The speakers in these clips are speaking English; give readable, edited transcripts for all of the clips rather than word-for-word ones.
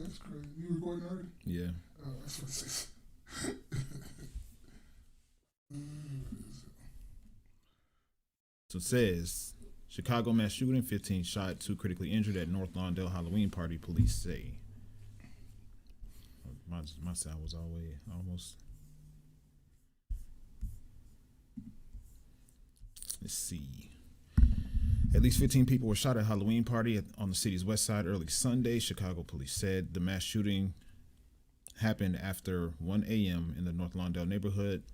That's crazy. You recording already? Yeah. That's what it says. So it says, Chicago mass shooting, 15 shot, 2 critically injured at North Lawndale Halloween party, police say. My sound was almost. Let's see. At least 15 people were shot at a Halloween party on the city's west side early Sunday, Chicago police said. The mass shooting happened after 1 a.m. in the North Lawndale neighborhood's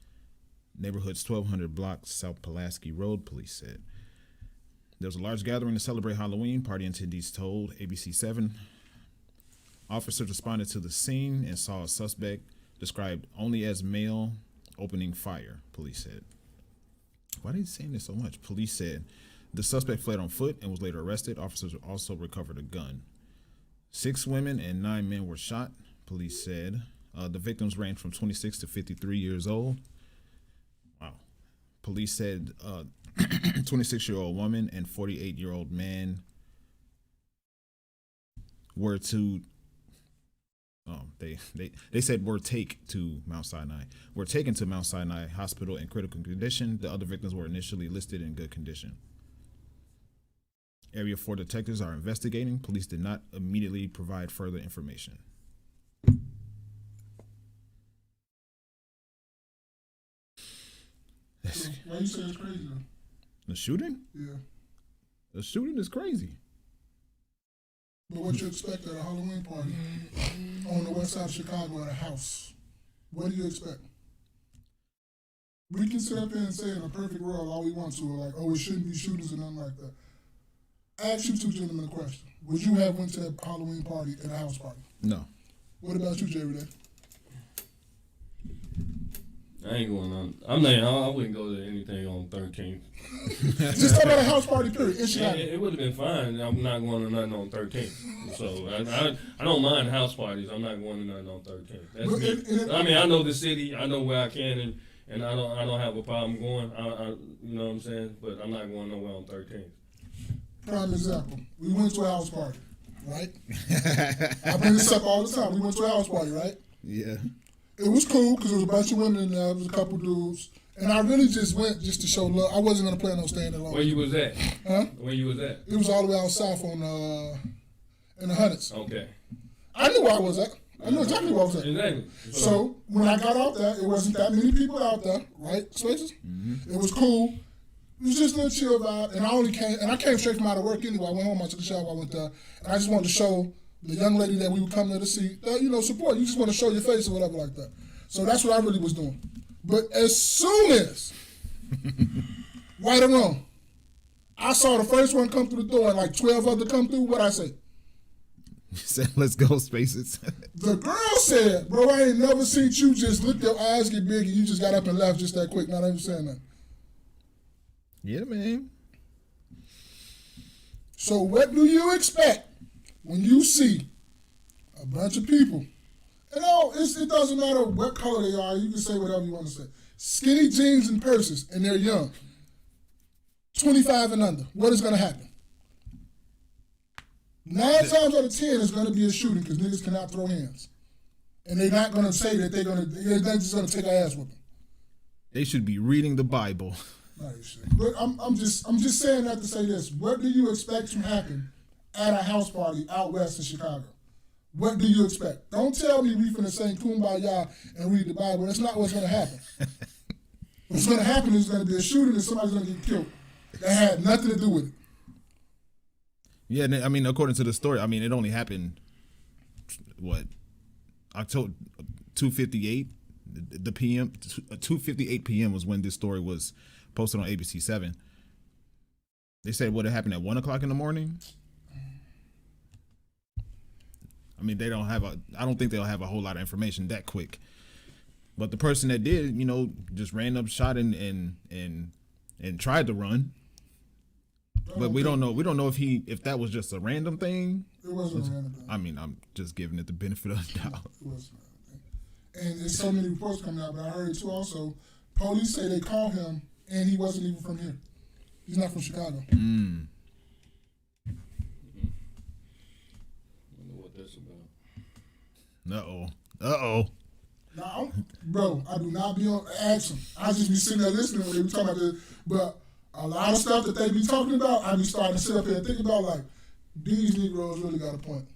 1200 block South Pulaski Road, police said. There was a large gathering to celebrate Halloween, party attendees told ABC 7. Officers responded to the scene and saw a suspect described only as male opening fire, police said. Why are they saying this so much? Police said the suspect fled on foot and was later arrested. Officers also recovered a gun. 6 women and 9 men were shot, police said. The victims range from 26 to 53 years old. Wow. Police said 26-year-old woman and 48-year-old man were to they said were taken to Mount Sinai Hospital in critical condition. The other victims were initially listed in good condition. Area 4 detectives are investigating. Police did not immediately provide further information. Why you say it's crazy though? The shooting? Yeah. The shooting is crazy. But what you expect at a Halloween party on the west side of Chicago at a house? What do you expect? We can sit up here and say in a perfect world all we want to, like, oh, it shouldn't be shootings and nothing like that. I ask you two gentlemen a question. Would you have went to that Halloween party at a house party? No. What about you, Jerry? I ain't going on. I wouldn't go to anything on 13th. Just talk about a house party, period. In Chicago. It would have been fine. I'm not going to nothing on 13th. So I don't mind house parties. I'm not going to nothing on 13th. That's me. I mean, I know the city. I know where I can, and I don't have a problem going. You know what I'm saying? But I'm not going nowhere on 13th. Prime example. We went to a house party, right? I bring this up all the time. We went to a house party, right? Yeah. It was cool because there was a bunch of women in there. There was a couple dudes. And I really just went just to show love. I wasn't going to plan on staying there long. Where you was at? Huh? Where you was at? It was all the way out south on in the hundreds. Okay. I knew where I was at. I knew exactly where I was at. Exactly. So when I got out there, it wasn't that many people out there, right? Spaces? Mm-hmm. It was cool. It was just a little chill vibe. And I came straight from out of work anyway. I went home, I took a shower, I went there. And I just wanted to show the young lady that we would come there to see that, support. You just want to show your face or whatever like that. So that's what I really was doing. But as soon as, right or wrong, I saw the first one come through the door and like 12 other come through, what'd I say? You said, let's go, Spaces. The girl said, bro, I ain't never seen you just look your eyes get big and you just got up and left just that quick. Not even saying that. Yeah, man. So what do you expect when you see a bunch of people? And it doesn't matter what color they are. You can say whatever you want to say. Skinny jeans and purses, and they're young. 25 and under. What is going to happen? 9 times out of 10 is going to be a shooting because niggas cannot throw hands. And they're not going to say that they're just going to take our ass whooping. They should be reading the Bible. Nice. But I'm just saying that to say this. What do you expect to happen at a house party out west in Chicago? What do you expect? Don't tell me we finna sing Kumbaya and read the Bible. That's not what's gonna happen. What's gonna happen is gonna be a shooting and somebody's gonna get killed. That had nothing to do with it. Yeah, I mean, according to the story, I mean, it only happened, October 2:58, the PM, 2:58 p.m. was when this story was posted on ABC 7. They said what happened at 1 o'clock in the morning. I mean, I don't think they'll have a whole lot of information that quick. But the person that did, just ran up, shot and tried to run. But we don't know. We don't know if that was just a random thing. It wasn't a random thing. I mean, I'm just giving it the benefit of the doubt. It wasn't a random thing. And there's so many reports coming out, but I heard too also, police say they called him and he wasn't even from here. He's not from Chicago. that's about. Uh-oh. Nah, bro, I do not be on action. I just be sitting there listening when they be talking about this. But a lot of stuff that they be talking about, I be starting to sit up here and think about, like, these Negroes really got a point.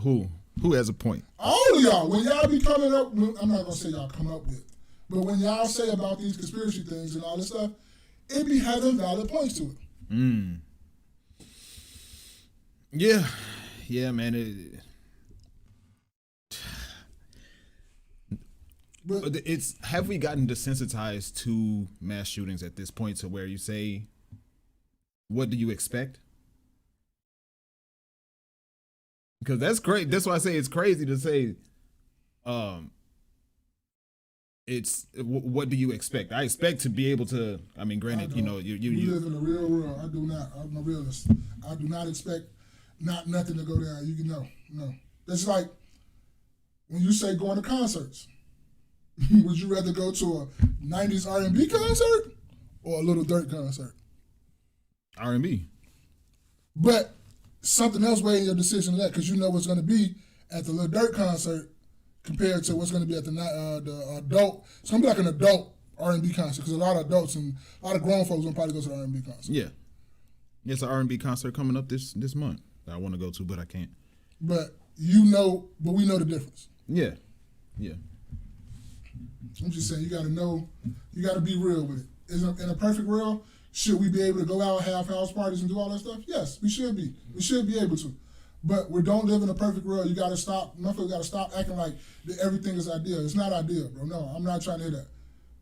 Who has a point? All of y'all. When y'all be coming up, I'm not going to say y'all come up with, but when y'all say about these conspiracy things and all this stuff, it be having valid points to it. Yeah, man. But it's, have we gotten desensitized to mass shootings at this point to where you say, what do you expect? Because that's great. That's why I say it's crazy to say, it's what do you expect? I expect to be able to. I mean, granted, you live in the real world. I do not. I'm a realist. I do not expect nothing to go down. You can no. That's like when you say going to concerts. Would you rather go to a 90s R&B concert or a Little Dirt concert? R&B. But something else weighing your decision that, because you know what's going to be at the Little Dirt concert compared to what's going to be at the adult. It's going to be like an adult R&B concert because a lot of adults and a lot of grown folks will probably go to the R&B concert. Yeah. There's an R&B concert coming up this month that I want to go to, but I can't. But we know the difference. Yeah. I'm just saying, you got to know, you got to be real with it. In a perfect world, should we be able to go out, have house parties, and do all that stuff? Yes, we should be. We should be able to. But we don't live in a perfect world. You got to stop. Motherfuckers got to stop acting like that everything is ideal. It's not ideal, bro. No, I'm not trying to hear that.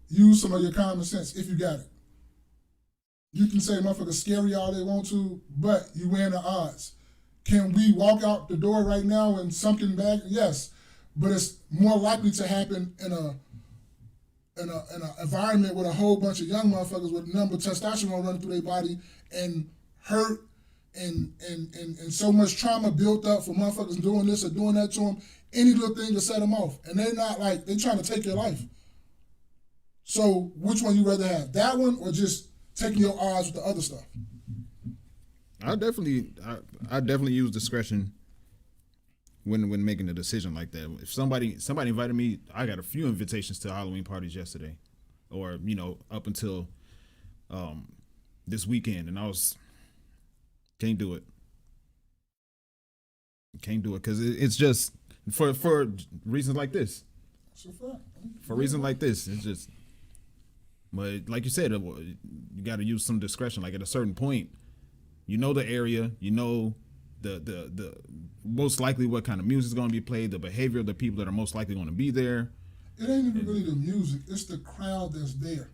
Use some of your common sense if you got it. You can say motherfuckers scary all they want to, but you win the odds. Can we walk out the door right now and something bad? Yes, but it's more likely to happen in an environment with a whole bunch of young motherfuckers with a number of testosterone running through their body and hurt and so much trauma built up for motherfuckers doing this or doing that to them. Any little thing to set them off, and they're not like they're trying to take your life. So which one you rather have, that one or just taking your odds with the other stuff? I definitely use discretion when making a decision like that. If somebody invited me, I got a few invitations to Halloween parties yesterday, or up until this weekend, and I can't do it because it's just for reasons like this. For reasons like this, it's just. But like you said, you got to use some discretion. Like at a certain point, you know the area, you know the most likely what kind of music is going to be played, the behavior of the people that are most likely going to be there. It ain't even really the music; it's the crowd that's there.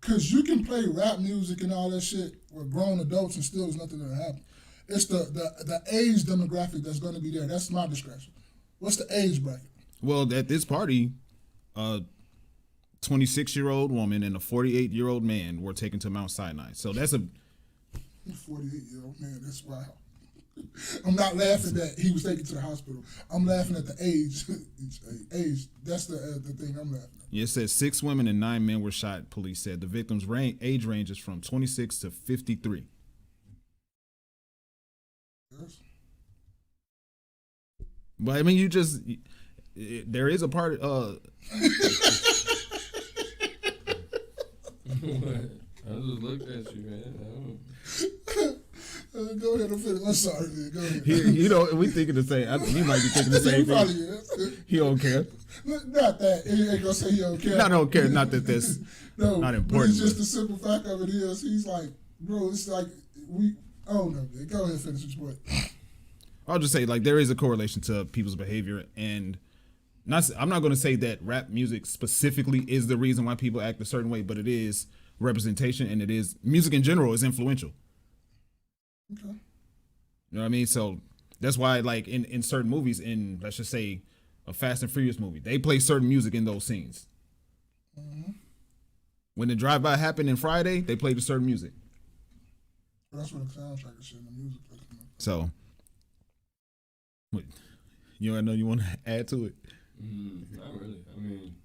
Cause you can play rap music and all that shit with grown adults and still there's nothing gonna happen. It's the age demographic that's going to be there. That's my discretion. What's the age bracket? Well, at this party, 26-year-old woman and a 48-year-old man were taken to Mount Sinai. So that's a 48-year-old man. That's wild. I'm not laughing that he was taken to the hospital. I'm laughing at the age. Age. That's the thing I'm laughing at. Yeah, it says 6 women and 9 men were shot. Police said the victims' age ranges from 26 to 53. Yes. But I mean, there is a part. I just looked at you, man. Go ahead and finish. I'm sorry, man. Go ahead. We thinking the same. He might be thinking the same thing. Probably is. He don't care. Not that. He ain't gonna say he don't care. I don't care. Not that that's not important. But it's just the simple fact of it is, he's like, bro, it's like I don't know, man. Go ahead and finish your point. I'll just say, like, there is a correlation to people's behavior, and I'm not going to say that rap music specifically is the reason why people act a certain way, but it is representation, and it is music in general is influential. Okay. You know what I mean? So that's why, like, in certain movies, in let's just say a Fast and Furious movie, they play certain music in those scenes. Mm-hmm. When the drive-by happened in Friday, they played a certain music. Well, that's what the soundtrack is shit, the music. So, I know you want to add to it? Not really. I mean,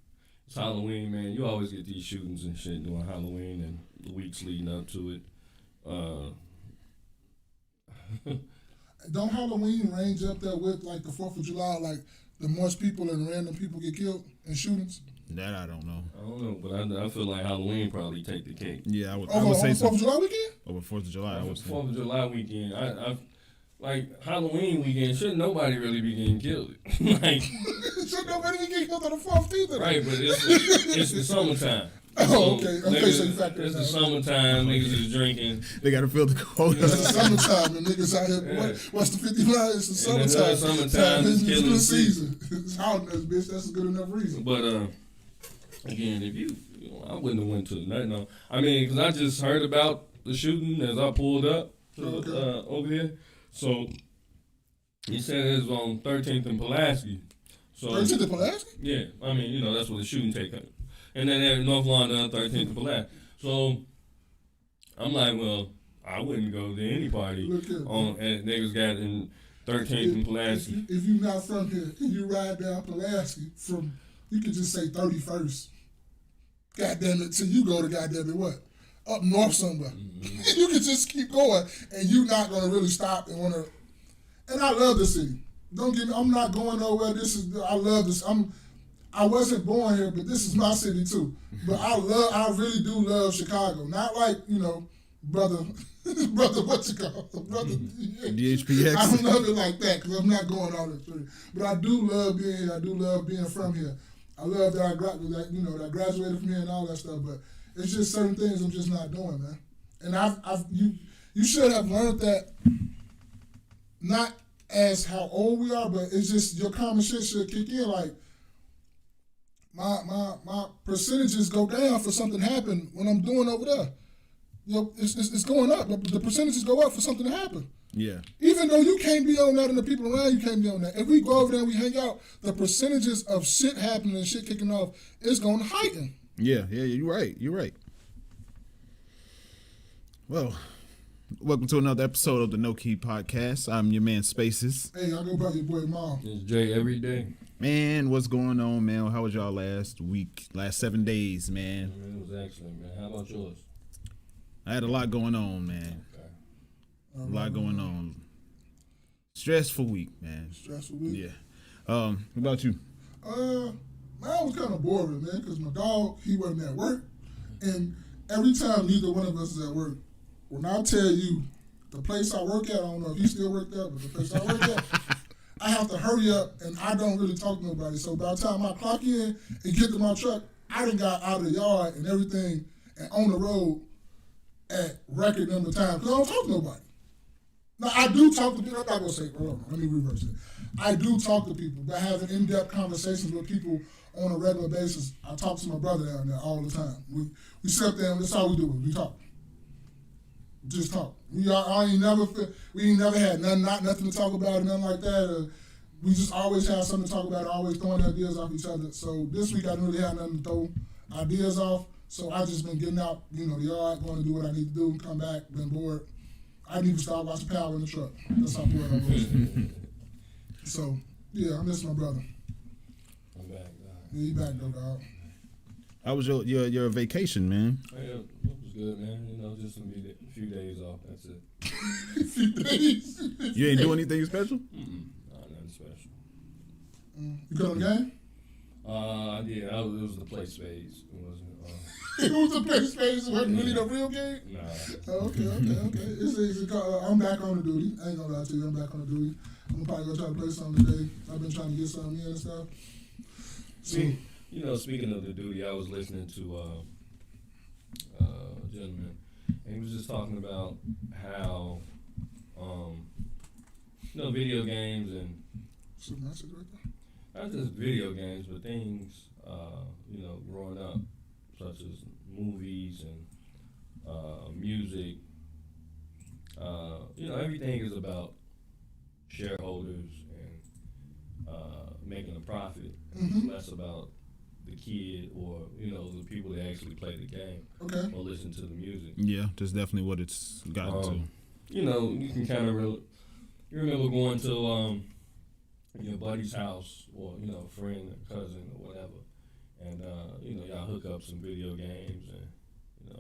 it's Halloween, man. You always get these shootings and shit during Halloween and the weeks leading up to it. don't Halloween range up there with like the 4th of July, like the most people and random people get killed in shootings? That I don't know. I don't know, but I feel like Halloween probably take the cake. Yeah, I would Over say so. 4th of July weekend? Over 4th of July, I would say. 4th of July weekend, I like Halloween weekend. Shouldn't nobody really be getting killed? Like, should nobody be getting killed on the 4th either? Right, but it's the summertime. Oh, okay. Okay, so you factor it's it the out. summertime. Niggas is drinking. They got to fill the quota. It's the summertime, and niggas out here. Yeah. What's the 50 line? It's the summertime. Summertime is killing the season. It's hot, bitch. That's a good enough reason. But again, if you know, I wouldn't have went to nothing. No. I mean, because I just heard about the shooting as I pulled up to, over here. So he said it was on 13th and Pulaski. So 13th and Pulaski? Yeah, I mean, you know, that's where the shooting take place. And then at North London, 13th and Pulaski. So I'm like, well, I wouldn't go to any party on and niggas got in 13th and Pulaski. If you're not from here and you ride down Pulaski from, you could just say 31st. Goddamn it, till you go to goddamn it what? Up north somewhere. Mm-hmm. You can just keep going and you're not going to really stop and want to. And I love the city. Don't get me, I'm not going nowhere. I love this. I wasn't born here, but this is my city too. But I really do love Chicago. Not like, you know, brother, what you call it? Brother, DHPX. I don't love it like that because I'm not going all the way. But I do love being here. I do love being from here. I love that that I graduated from here and all that stuff. But it's just certain things I'm just not doing, man. And you should have learned that. Not as how old we are, but it's just your common shit should kick in. Like my percentages go down for something happen when I'm doing over there. You know, it's going up. The percentages go up for something to happen. Yeah. Even though you can't be on that and the people around you can't be on that. If we go over there and we hang out, the percentages of shit happening and shit kicking off is going to heighten. Yeah, you're right. Well, welcome to another episode of the KNoWKi podcast. I'm your man Spaces. Hey, I go by your boy Mom. It's Jay every day. Man, what's going on, man? How was y'all last 7 days, man? It was excellent, man. How about yours? I had a lot going on, man. Okay. A lot going on. Stressful week, man. Stressful week? Yeah. What about you? Mine was kind of boring, man, because my dog, he wasn't at work. And every time neither one of us is at work, when I tell you the place I work at, I don't know if he still work there, but the place I work at, I have to hurry up and I don't really talk to nobody. So by the time I clock in and get to my truck, I done got out of the yard and everything and on the road at record number of times because I don't talk to nobody. Now, I do talk to people. I'm not going to say, hold on, let me reverse it. I do talk to people, but having in-depth conversations with people on a regular basis. I talk to my brother down there all the time. We sit there and that's all we do. We talk. Just talk. We ain't never had nothing to talk about or nothing like that. We just always have something to talk about, always throwing ideas off each other. So this week I didn't really have nothing to throw ideas off. So I just been getting out, the yard, going to do what I need to do, come back, been bored. I didn't even start watching Power in the truck. That's how bored I was. So, yeah, I miss my brother. I'm back, dog. Yeah, he back though, dog. How was your vacation, man? Yeah, it was good, man. Just a few days off. That's it. A few days. You ain't do anything special? No, nothing special. You go to the game? I did. It was the play space. It wasn't. It was the play space. It wasn't really the real game? Nah. Okay. I'm back on the duty. I ain't gonna lie to you. I'm back on the duty. I'm probably gonna try to play something today. I've been trying to get something in and stuff. So, speaking of the duty, I was listening to a gentleman, and he was just talking about how, video games and not just video games, but things, growing up, such as movies and music. Everything is about shareholders and making a profit. It's less about the kid or the people that actually play the game or listen to the music. Yeah, that's definitely what it's gotten to. You can kind of you remember going to your buddy's house or a friend or cousin or whatever, and y'all hook up some video games and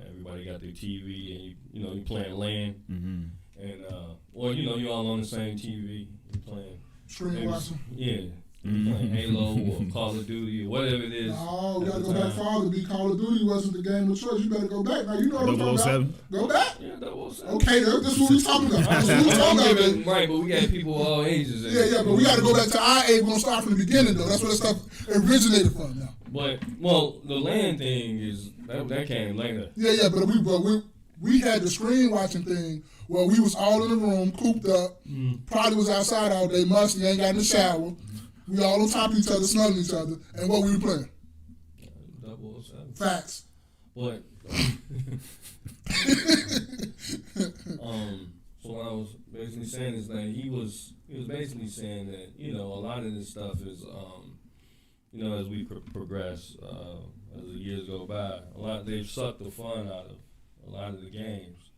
everybody got their TV and you playing LAN, And well, you know, you all on the same TV, you playing Screen watching. Yeah. Playing Halo or Call of Duty or whatever it is. No, you gotta go back farther. Call of Duty wasn't the game of choice. You better go back. Now you know what I'm talking 007? about. Go back. Yeah, 007. Okay, that's what we talking about. That's what we talking about. Baby. Right, but we got people of all ages. Yeah, but we got to go back to our age. We're gonna start from the beginning though. That's where the stuff originated from now. But well, the land thing is that came later. Yeah, but we had the screen watching thing where we was all in the room, cooped up. Probably was outside all day, musty, ain't got in the shower. We all on top of each other, smelling each other, and what we were playing. 007. Facts. But so what I was basically saying is that he was basically saying that, you know, a lot of this stuff is you know, as we progress, as the years go by, they've sucked the fun out of a lot of the games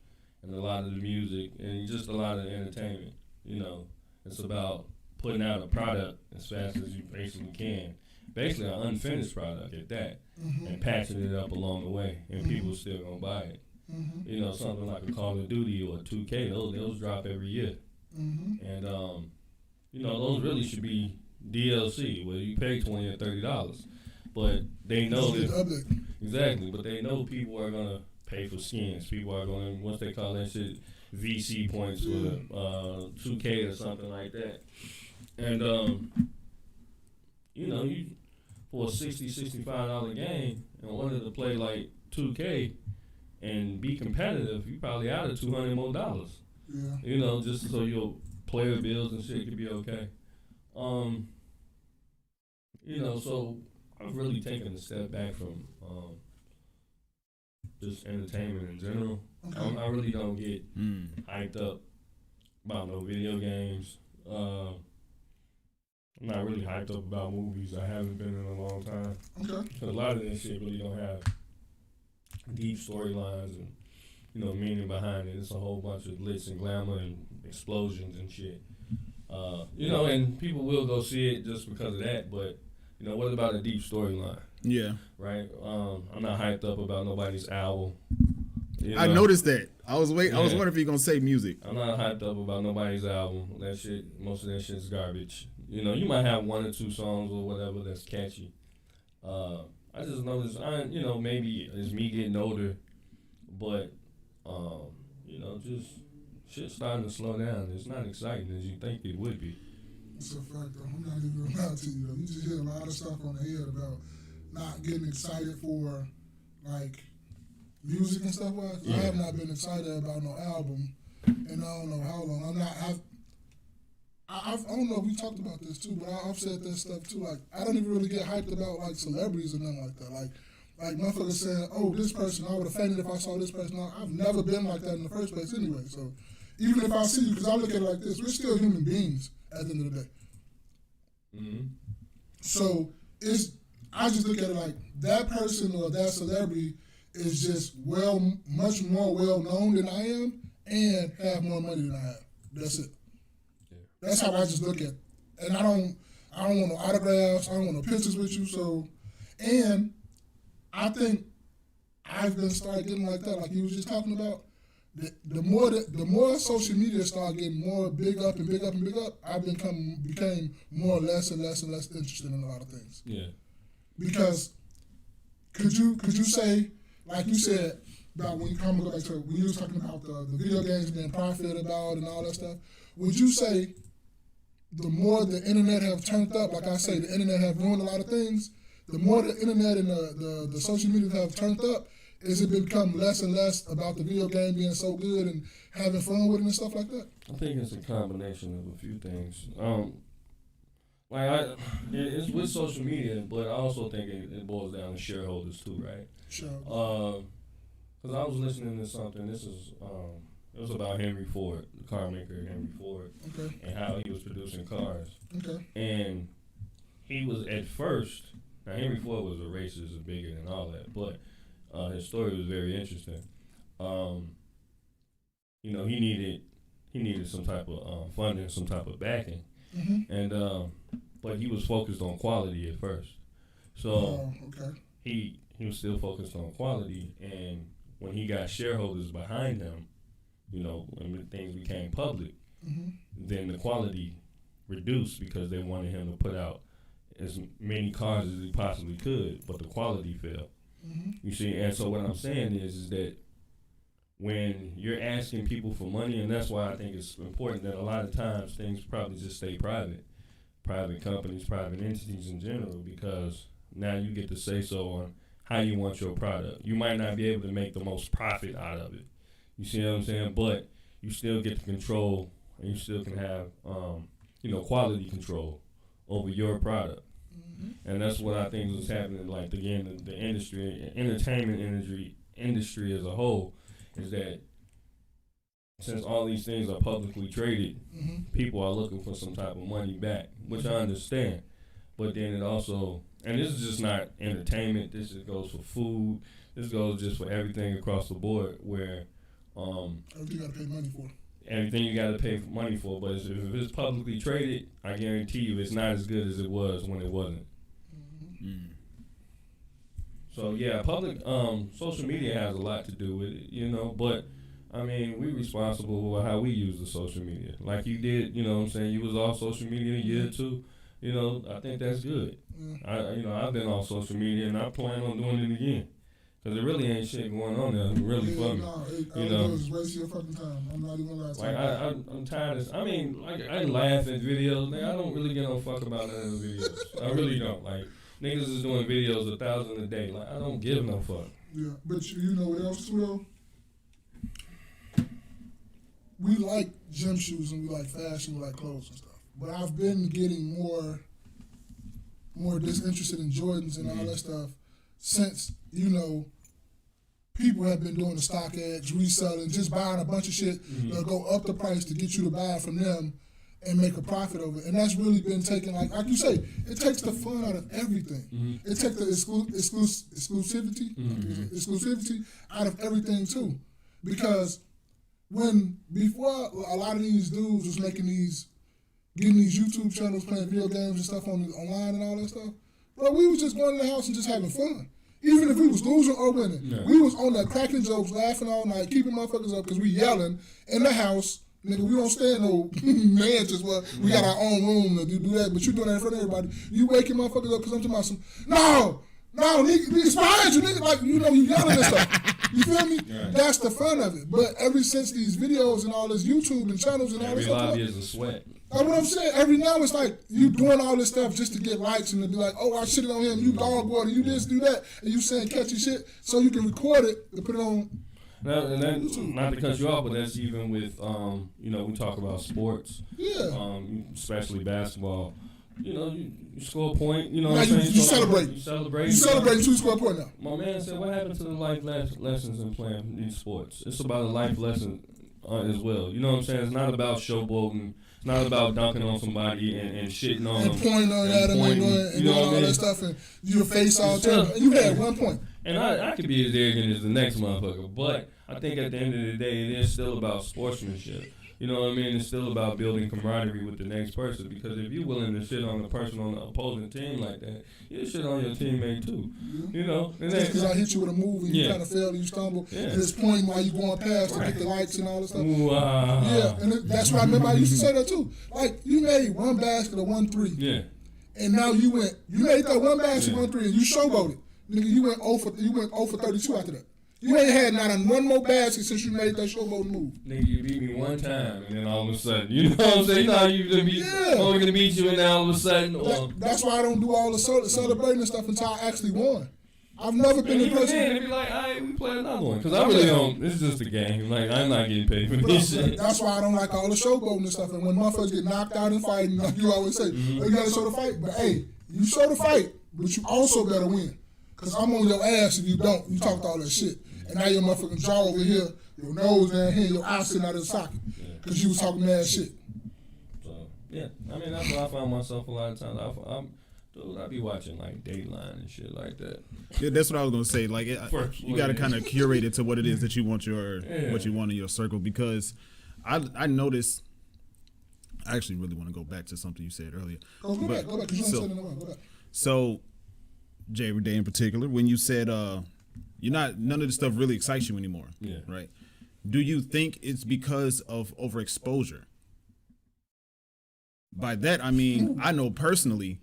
and a lot of the music and just a lot of the entertainment. You know, it's about putting out a product as fast as you basically can. Basically an unfinished product at that, and patching it up along the way, and people still gonna buy it. You know, something like a Call of Duty or a 2K, those drop every year. And you know, those really should be DLC where you pay $20 or $30, but they know that exactly. But they know people are gonna pay for skins. People are gonna, what's they call that shit, VC points for 2K or something like that. And you know, you for a $60-$65 game and wanted to play like 2K and be competitive, you probably out of $200 more. Yeah. You know, just so your player bills and shit could be okay. You know, so I've really taken a step back from just entertainment in general. I really don't get hyped up about no video games. I'm not really hyped up about movies. I haven't been in a long time. Okay. Because a lot of that shit really don't have deep storylines and, you know, meaning behind it. It's a whole bunch of glitz and glamour and explosions and shit. You know, and people will go see it just because of that, but, you know, what about a deep storyline? Yeah. Right? I'm not hyped up about nobody's album. You know? I noticed that. I was wondering if you're gonna say music. I'm not hyped up about nobody's album. That shit, most of that shit's garbage. You know, you might have one or two songs or whatever that's catchy. I just noticed, you know, maybe it's me getting older, but you know, just shit's starting to slow down. It's not exciting as you think it would be. It's a fact, though. I'm not even gonna lie to you, though. You just hear a lot of stuff on the head about not getting excited for, like, music and stuff like that. I have not been excited about no album, and I don't know how long. I don't know if we talked about this too, but I've said that stuff too. Like, I don't even really get hyped about like celebrities or nothing like that. Like motherfuckers saying, "Oh, this person, I would have fainted if I saw this person." I've never been like that in the first place, anyway. So even if I see you, because I look at it like this, we're still human beings at the end of the day. So I just look at it like that person or that celebrity is just much more well known than I am and have more money than I have. That's it. That's how I just look at it. And I don't want no autographs. I don't want no pictures with you. So, and I think I've been started getting like that, like you was just talking about. The more social media started getting more big up and big up and big up, I became more less and less and less interested in a lot of things. Yeah. Because could you say, like you said about when you go back to when you was talking about the video games being profited about and all that stuff, would you say the more the internet have turned up, like I say, the internet have ruined a lot of things, the more the internet and the social media have turned up, is it become less and less about the video game being so good and having fun with it and stuff like that? I think it's a combination of a few things. It's with social media, but I also think it boils down to shareholders too, right? Sure. Because I was listening to something. This is it was about Henry Ford, the car maker Henry Ford, and how he was producing cars. Okay. And he was at first. Now Henry Ford was a racist and bigot and all that, but his story was very interesting. You know, he needed some type of funding, some type of backing, and but he was focused on quality at first. So he was still focused on quality, and when he got shareholders behind him, and things became public, then the quality reduced because they wanted him to put out as many cars as he possibly could, but the quality fell. You see, and so what I'm saying is that when you're asking people for money, and that's why I think it's important that a lot of times things probably just stay private companies, private entities in general, because now you get to say so on how you want your product. You might not be able to make the most profit out of it. You see what I'm saying? But you still get to control, and you still can have, quality control over your product. And that's what I think is happening. Like, again, the industry, entertainment industry as a whole, is that since all these things are publicly traded, people are looking for some type of money back, which I understand. But then it also, and this is just not entertainment, this just goes for food, this goes just for everything across the board, where everything you gotta pay money for. Everything you gotta pay money for, but if it's publicly traded, I guarantee you it's not as good as it was when it wasn't. So yeah, public social media has a lot to do with it, but I mean, we responsible for how we use the social media. Like you did, you know what I'm saying? You was off social media a year or two. I think that's good. I've been off social media and I plan on doing it again. Because there really ain't shit going on there really for me. It's wasting your fucking time. I'm not even lying. I'm tired of, I laugh at videos. I don't really get no fuck about none of the videos. I really don't. Like, niggas is doing videos 1,000 a day. Like, I don't give no fuck. Yeah, but you know what else, Will? We like gym shoes and we like fashion, we like clothes and stuff. But I've been getting more disinterested in Jordans and all that stuff since, people have been doing the StockX, reselling, just buying a bunch of shit that'll go up the price to get you to buy it from them and make a profit over it. And that's really been taken, like you say, it takes the fun out of everything. It takes the exclusivity out of everything too. Because before a lot of these dudes was getting these YouTube channels, playing video games and stuff online and all that stuff, bro, we was just going to the house and just having fun. Even if we was losing or winning, we was on that cracking jokes, laughing all night, keeping motherfuckers up because we yelling in the house. Nigga, we don't stay in no mansions where we got our own room to do that, but you doing that in front of everybody. You waking motherfuckers up because I'm talking about some, no, nigga, behind you, nigga, like, you yelling and stuff. You feel me? Right. That's the fun of it. But ever since these videos and all this YouTube and channels and all this stuff. Every lobby is a sweat. That's what I'm saying. Every now it's like you doing all this stuff just to get likes and to be like, oh, I shitted on him, you dog water, you this, do that, and you saying catchy shit so you can record it and put it on. And that's not to cut you off, but that's even with, we talk about sports. Yeah. Especially basketball. You score a point, now what I'm saying? You celebrate. You celebrate. You celebrate, you score a point now. My man said, what happened to the life lessons in playing these sports? It's about a life lesson as well. You know what I'm saying? It's not about showboating. It's not about dunking on somebody and shitting on them. And pointing on at them and doing all that stuff and your face all turned. You had 1 point. And I could be as arrogant as the next motherfucker, but I think at the end of the day, it is still about sportsmanship. You know what I mean? It's still about building camaraderie with the next person, because if you're willing to shit on the person on the opposing team like that, you shit on your teammate too. And just because I hit you with a move and you kind of fell and you stumble, and it's pointing while you going past to get the likes and all this stuff. And that's why I remember I used to say that too. Like, you made one basket or 1 3. Yeah. And now you made that one basket, 1 3, and you showboated. Nigga, you went 0 for 32 after that. You ain't had not on one more basket since you made that showboat move. Nigga, you beat me one time, and then all of a sudden, you know what I'm saying? You know how you only gonna beat you, and then all of a sudden, that's why I don't do all the celebrating and stuff until I actually won. I've never been the person. Then, be like, all right, we play another one, because I really don't. This is just a game. Like, I'm not getting paid for this shit. That's why I don't like all the showboating and stuff. And when motherfuckers get knocked out in fighting, like you always say, you gotta show the fight. But hey, you show the fight, but you also better win. Because I'm on your ass if you don't. You talked all that shit. And now your motherfucking jaw over here, your nose down here, your eye sitting out of the socket. Because you was talking mad shit. So, yeah. I mean, that's where I find myself a lot of times. I be watching, like, Dateline and shit like that. Yeah, that's what I was going to say. Like, you got to kind of curate it to what it is that you want what you want in your circle. Because I noticed, I actually really want to go back to something you said earlier. Go back. Because you don't say nothing. Go back. So, J. Day in particular, when you said, none of this stuff really excites you anymore. Yeah. Right. Do you think it's because of overexposure? By that, I mean, I know personally,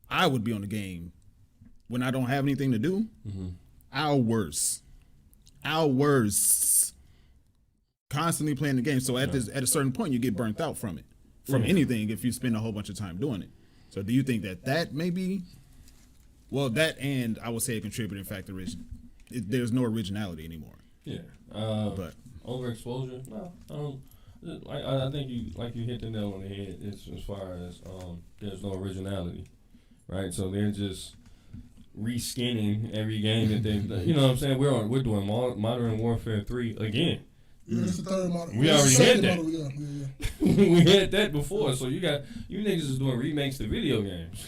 I would be on the game when I don't have anything to do. Hours. Constantly playing the game. So at a certain point, you get burnt out from it, from anything if you spend a whole bunch of time doing it. So do you think that maybe, well, that and I would say a contributing factor is there's no originality anymore. Yeah. But overexposure? No, I don't. I think you hit the nail on the head as far as there's no originality, right? So they're just reskinning every game that they, you know what I'm saying? We're doing Modern Warfare 3 again. Yeah, it's the third model. We already had that. Model, yeah. We had that before, so you niggas is doing remakes to video games.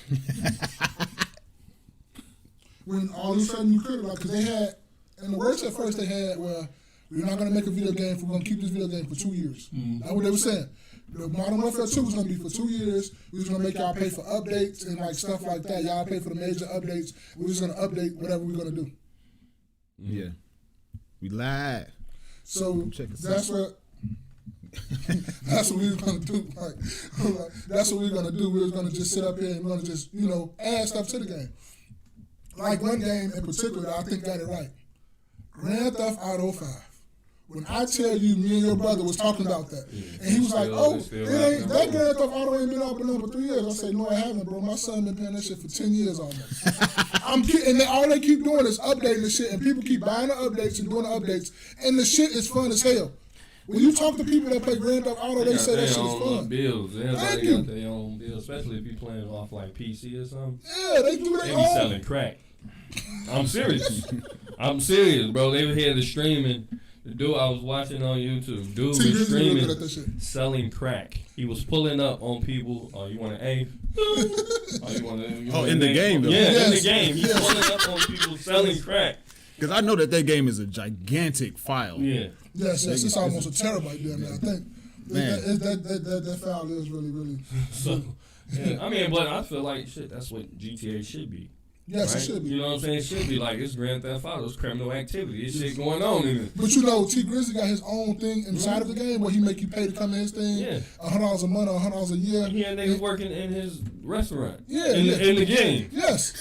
When all of a sudden you could, like, because they had, and the worst at first they had, well, we're not going to make a video game, we're going to keep this video game for 2 years. That's what they were saying. The Modern Warfare 2 was going to be for 2 years. We was going to make y'all pay for updates and like stuff like that. Y'all pay for the major updates. We're just going to update whatever we're going to do. Yeah. We lied. So that's what that's what we were going to do. Like, that's what we were going to do. We were going to just sit up here and we're going to just, add stuff to the game. Like one game in particular that I think got it right. Grand Theft Auto 5. When I tell you, me and your brother was talking about that, and he was like, that Grand Theft Auto ain't been out for 3 years. I said, no, I haven't, bro. My son been playing that shit for 10 years almost. And all they keep doing is updating the shit, and people keep buying the updates and doing the updates, and the shit is fun as hell. When you talk to people that play Grand Theft Auto, they say that shit is fun. Bills. Everybody got their own bills, especially if you're playing off like PC or something. Yeah, they do their They own. be selling crack. I'm serious. I'm serious, bro. They were here to streaming. The dude I was watching on YouTube, dude was streaming, selling crack. He was pulling up on people. Oh, you want an A? In the game, though. Yeah, in the game. He's pulling up on people selling crack. Because I know that game is a gigantic file. Yeah. Yes, it's almost a terabyte there, man. I think that file is really, really. So, yeah. I mean, but I feel like shit. That's what GTA should be. Yes, right? it should be. You know what I'm saying? It should be like it's Grand Theft Auto, it's criminal activity. This shit going on in it. But T Grizzly got his own thing inside of the game where he make you pay to come in his thing. Yeah. $100 a month or $100 a year. He had niggas working in his restaurant. Yeah. In the game. Yes.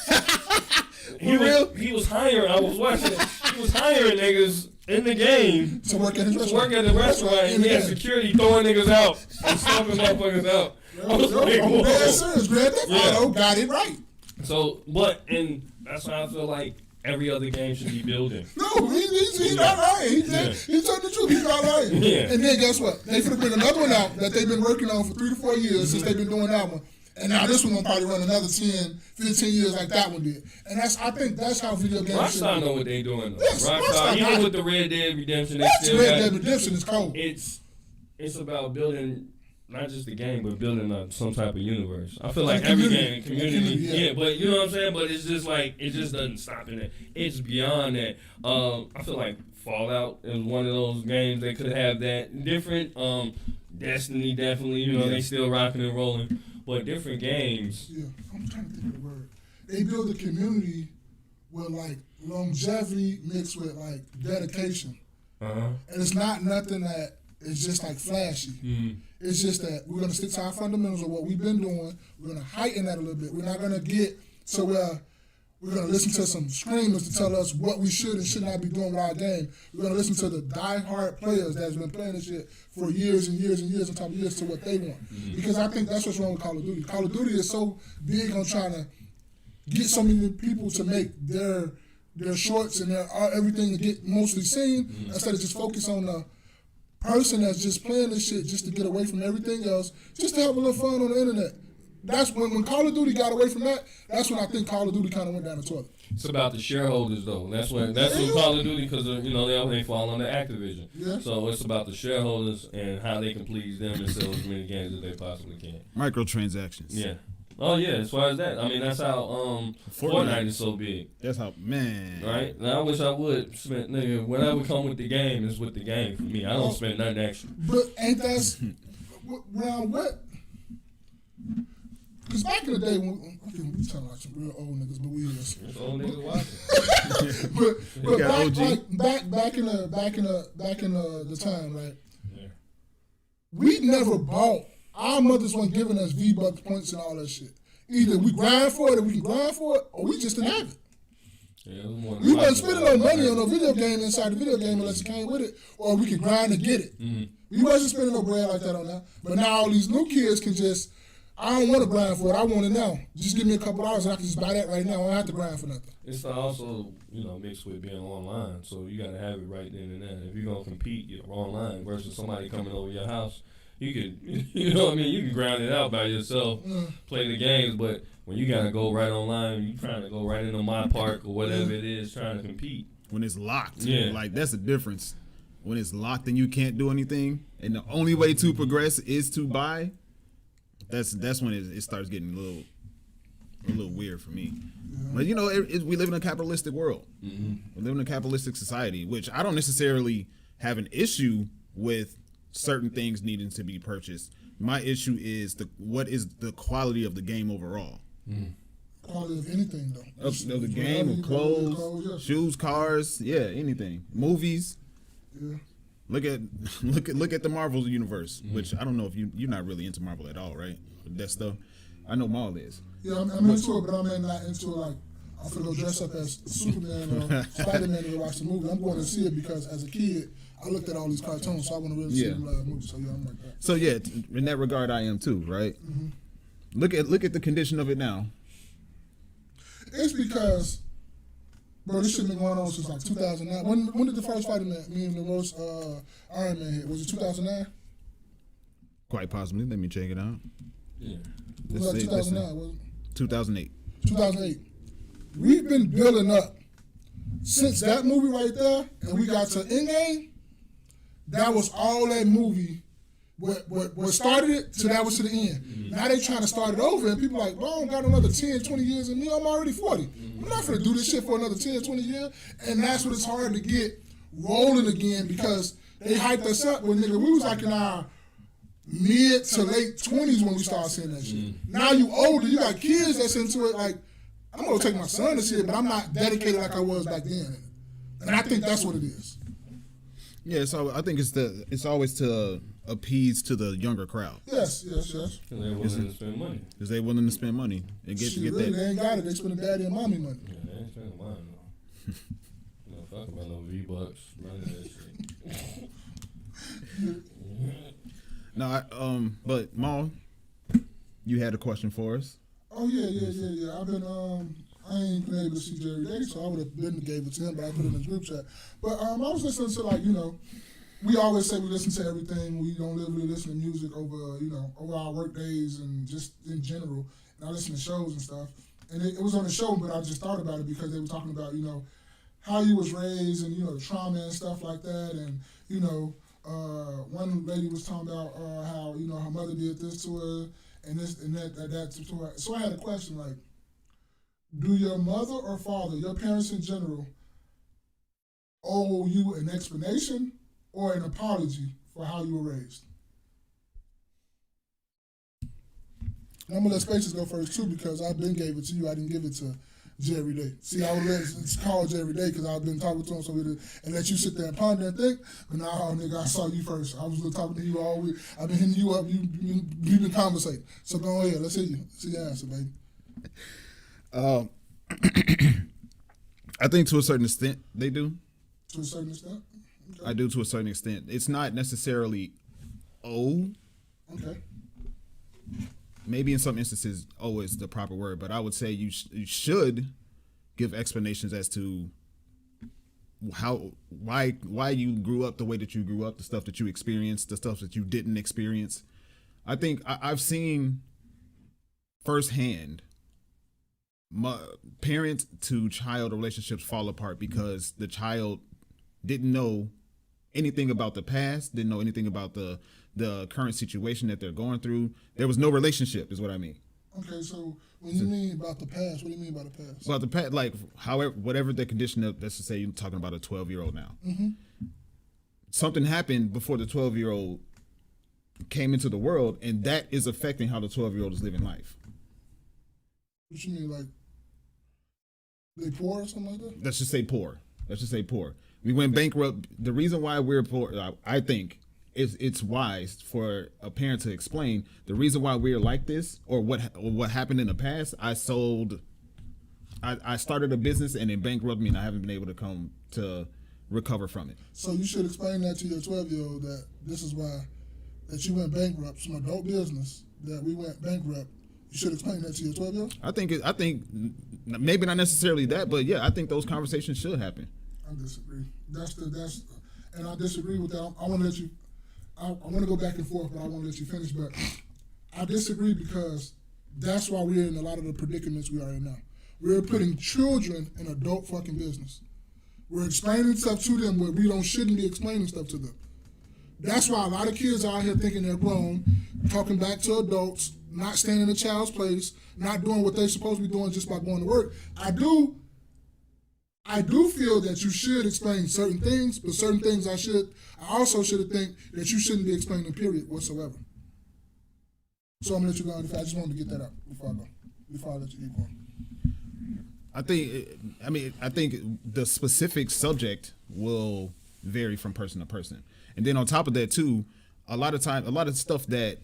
He was hiring. I was watching it. He was hiring niggas in the game to work at his restaurant. Work at the restaurant, and he had security throwing niggas out and stomping motherfuckers out. I was like, I'm dead serious. Grand Theft Auto got it right. So, and that's why I feel like every other game should be building. No, he's not lying. He's telling the truth. He's not lying. Yeah. And then guess what? They finna bring another one out that they've been working on for 3 to 4 years since they've been doing that one. And now this one will probably run another 10, 15 years like that one did. And I think that's how video games Rockstar know what they doing though. Yes, Rockstar, even with the Red Dead Redemption, they still Red Dead Redemption is cold. It's about building not just the game, but building some type of universe. I feel like every game, community, but you know what I'm saying? But it's just like, it just doesn't stop in that. It's beyond that. I feel like Fallout is one of those games that could have that. Different, Destiny definitely, they still rocking and rolling. But different games. Yeah, I'm trying to think of the word. They build a community with like longevity mixed with like dedication. And it's not nothing that is just like flashy. It's just that we're going to stick to our fundamentals of what we've been doing. We're going to heighten that a little bit. We're not going to get to where we're going to listen to some screamers to tell us what we should and should not be doing with our game. We're going to listen to the die-hard players that's been playing this shit for years and years and years on top of years to what they want. Because I think that's what's wrong with Call of Duty. Call of Duty is so big on trying to get so many people to make their shorts and their everything to get mostly seen instead of just focus on the person that's just playing this shit just to get away from everything else, just to have a little fun on the internet. That's when Call of Duty got away from that. That's when I think Call of Duty kind of went down the toilet. It's about the shareholders, though. That's what Call of Duty, because they fall under Activision. Yeah. So it's about the shareholders and how they can please them and sell as many games as they possibly can. Microtransactions. Yeah. Oh yeah. As far as that, I mean, that's how Fortnite is so big. That's how, man. Right. And I wish I would spend whatever come with the game is with the game for me. I don't spend nothing extra. But ain't that what? Because back in the day, when we sound like some real old niggas, but we is. Old niggas watching. but back in the time, right? Yeah. We never bought. Our mothers weren't giving us V-Bucks points and all that shit. Either we grind for it, or we can grind for it, or we just didn't have it. Yeah, we wasn't spending no money on no video game inside the video game unless it came with it, or we could grind to get it. Mm-hmm. We wasn't spending no bread like that on that. But now all these new kids can just, I don't want to grind for it. I want it now. Just give me a couple hours and I can just buy that right now. I don't have to grind for nothing. It's also, mixed with being online. So you got to have it right then and there. If you're going to compete, you're online versus somebody coming over your house. You could, you can grind it out by yourself, play the games, but when you got to go right online, you trying to go right into my park or whatever it is, trying to compete. When it's locked, yeah, that's the difference. When it's locked and you can't do anything, and the only way to progress is to buy, that's when it starts getting a little weird for me. But we live in a capitalistic world. Mm-hmm. We live in a capitalistic society, which I don't necessarily have an issue with certain things needing to be purchased. My issue is what is the quality of the game overall. Quality of anything though. Of the game, of clothes, shoes, cars, anything. Movies. Yeah. Look at the Marvel universe, which I don't know if you're not really into Marvel at all, right? That stuff. I know Maul is. Yeah, I'm into it, but I'm not into it like I'm gonna go dress up as Superman or Spider-Man to go watch the movie. I'm going to see it because as a kid I looked at all these cartoons, so I want to really see the movie. So I'm like that. So in that regard, I am too, right? Mm-hmm. Look at the condition of it now. It's because, bro, this shit been going on since like 2009. When did the first Spider-Man, the most Iron Man hit? Was it 2009? Quite possibly. Let me check it out. Yeah. It was like 2009, wasn't it? 2008. 2008. We've been building up since that movie right there, and we got to Endgame. That was all that movie. What started it, so that was to the end. Mm-hmm. Now they trying to start it over, and people like, well, I don't got another 10, 20 years in me. I'm already 40. I'm not going to do this shit for another 10, 20 years. And that's what it's hard to get rolling again because they hyped us up when, nigga, we was like in our mid to late 20s when we started seeing that shit. Now you older, you got kids that's into it. Like, I'm going to take my son to see it, but I'm not dedicated like I was back then. And I think that's what it is. Yeah, so I think it's always to appease to the younger crowd. Yes. Because they're willing to spend money. Because they're willing to spend money and get really, that. They ain't got it. They spending daddy and mommy money. Yeah, they ain't spending mine though. No, fuck about no V-Bucks, none of that shit. No, but Maul, you had a question for us. Oh yeah. I've been I ain't been able to see Jerry Day, so I would have been gave it to him, but I put it in the group chat. But I was listening to we always say we listen to everything. We don't really listen to music over our work days and just in general. And I listen to shows and stuff. And it was on the show, but I just thought about it because they were talking about, how you was raised and, the trauma and stuff like that. And, one lady was talking about how, her mother did this to her and this and that to her. So I had a question like, do your mother or father, your parents in general, owe you an explanation or an apology for how you were raised? And I'm going to let Spaces go first, too, because I've been gave it to you. I didn't give it to Jerry Day. See, I would let it's called Jerry Day because I've been talking to him and let you sit there and ponder and think. But now, nigga, I saw you first. I was talking to you all week. I've been hitting you up. You've been conversating. So go ahead. Let's hear you. See your answer, baby. I think to a certain extent they do. To a certain extent? Okay. I do to a certain extent. It's not necessarily owe. Okay. Maybe in some instances owe is the proper word, but I would say you should give explanations as to why you grew up the way that you grew up, the stuff that you experienced, the stuff that you didn't experience. I think I've seen firsthand parent to child relationships fall apart because the child didn't know anything about the past, didn't know anything about the current situation that they're going through. There was no relationship, is what I mean. Okay, so when you mean about the past, what do you mean by the past? About the past, like whatever the condition of, let's just say you're talking about a 12-year-old now. Mm-hmm. Something happened before the 12-year-old came into the world, and that is affecting how the 12-year-old is living life. What you mean, like they poor or something like that? Let's just say poor. We went bankrupt. The reason why we're poor, I think, it's wise for a parent to explain the reason why we're like this, or what happened in the past. I started a business and it bankrupted me, and I haven't been able to come to recover from it. So you should explain that to your 12-year-old that this is why that you went bankrupt. Some adult business that we went bankrupt. You should explain that to your 12-year-old. I think maybe not necessarily that, but yeah, I think those conversations should happen. I disagree. And I disagree with that. I want to let you. I want to go back and forth, but I want to let you finish. But I disagree because that's why we're in a lot of the predicaments we are in now. We're putting children in adult fucking business. We're explaining stuff to them where we shouldn't be explaining stuff to them. That's why a lot of kids are out here thinking they're grown, talking back to adults, not standing in a child's place, not doing what they're supposed to be doing just by going to work. I do feel that you should explain certain things, but certain things I also should think that you shouldn't be explaining, period, whatsoever. So I'm going to let you go on. I just wanted to get that out before I let you keep going. I think the specific subject will vary from person to person. And then on top of that too, a lot of stuff that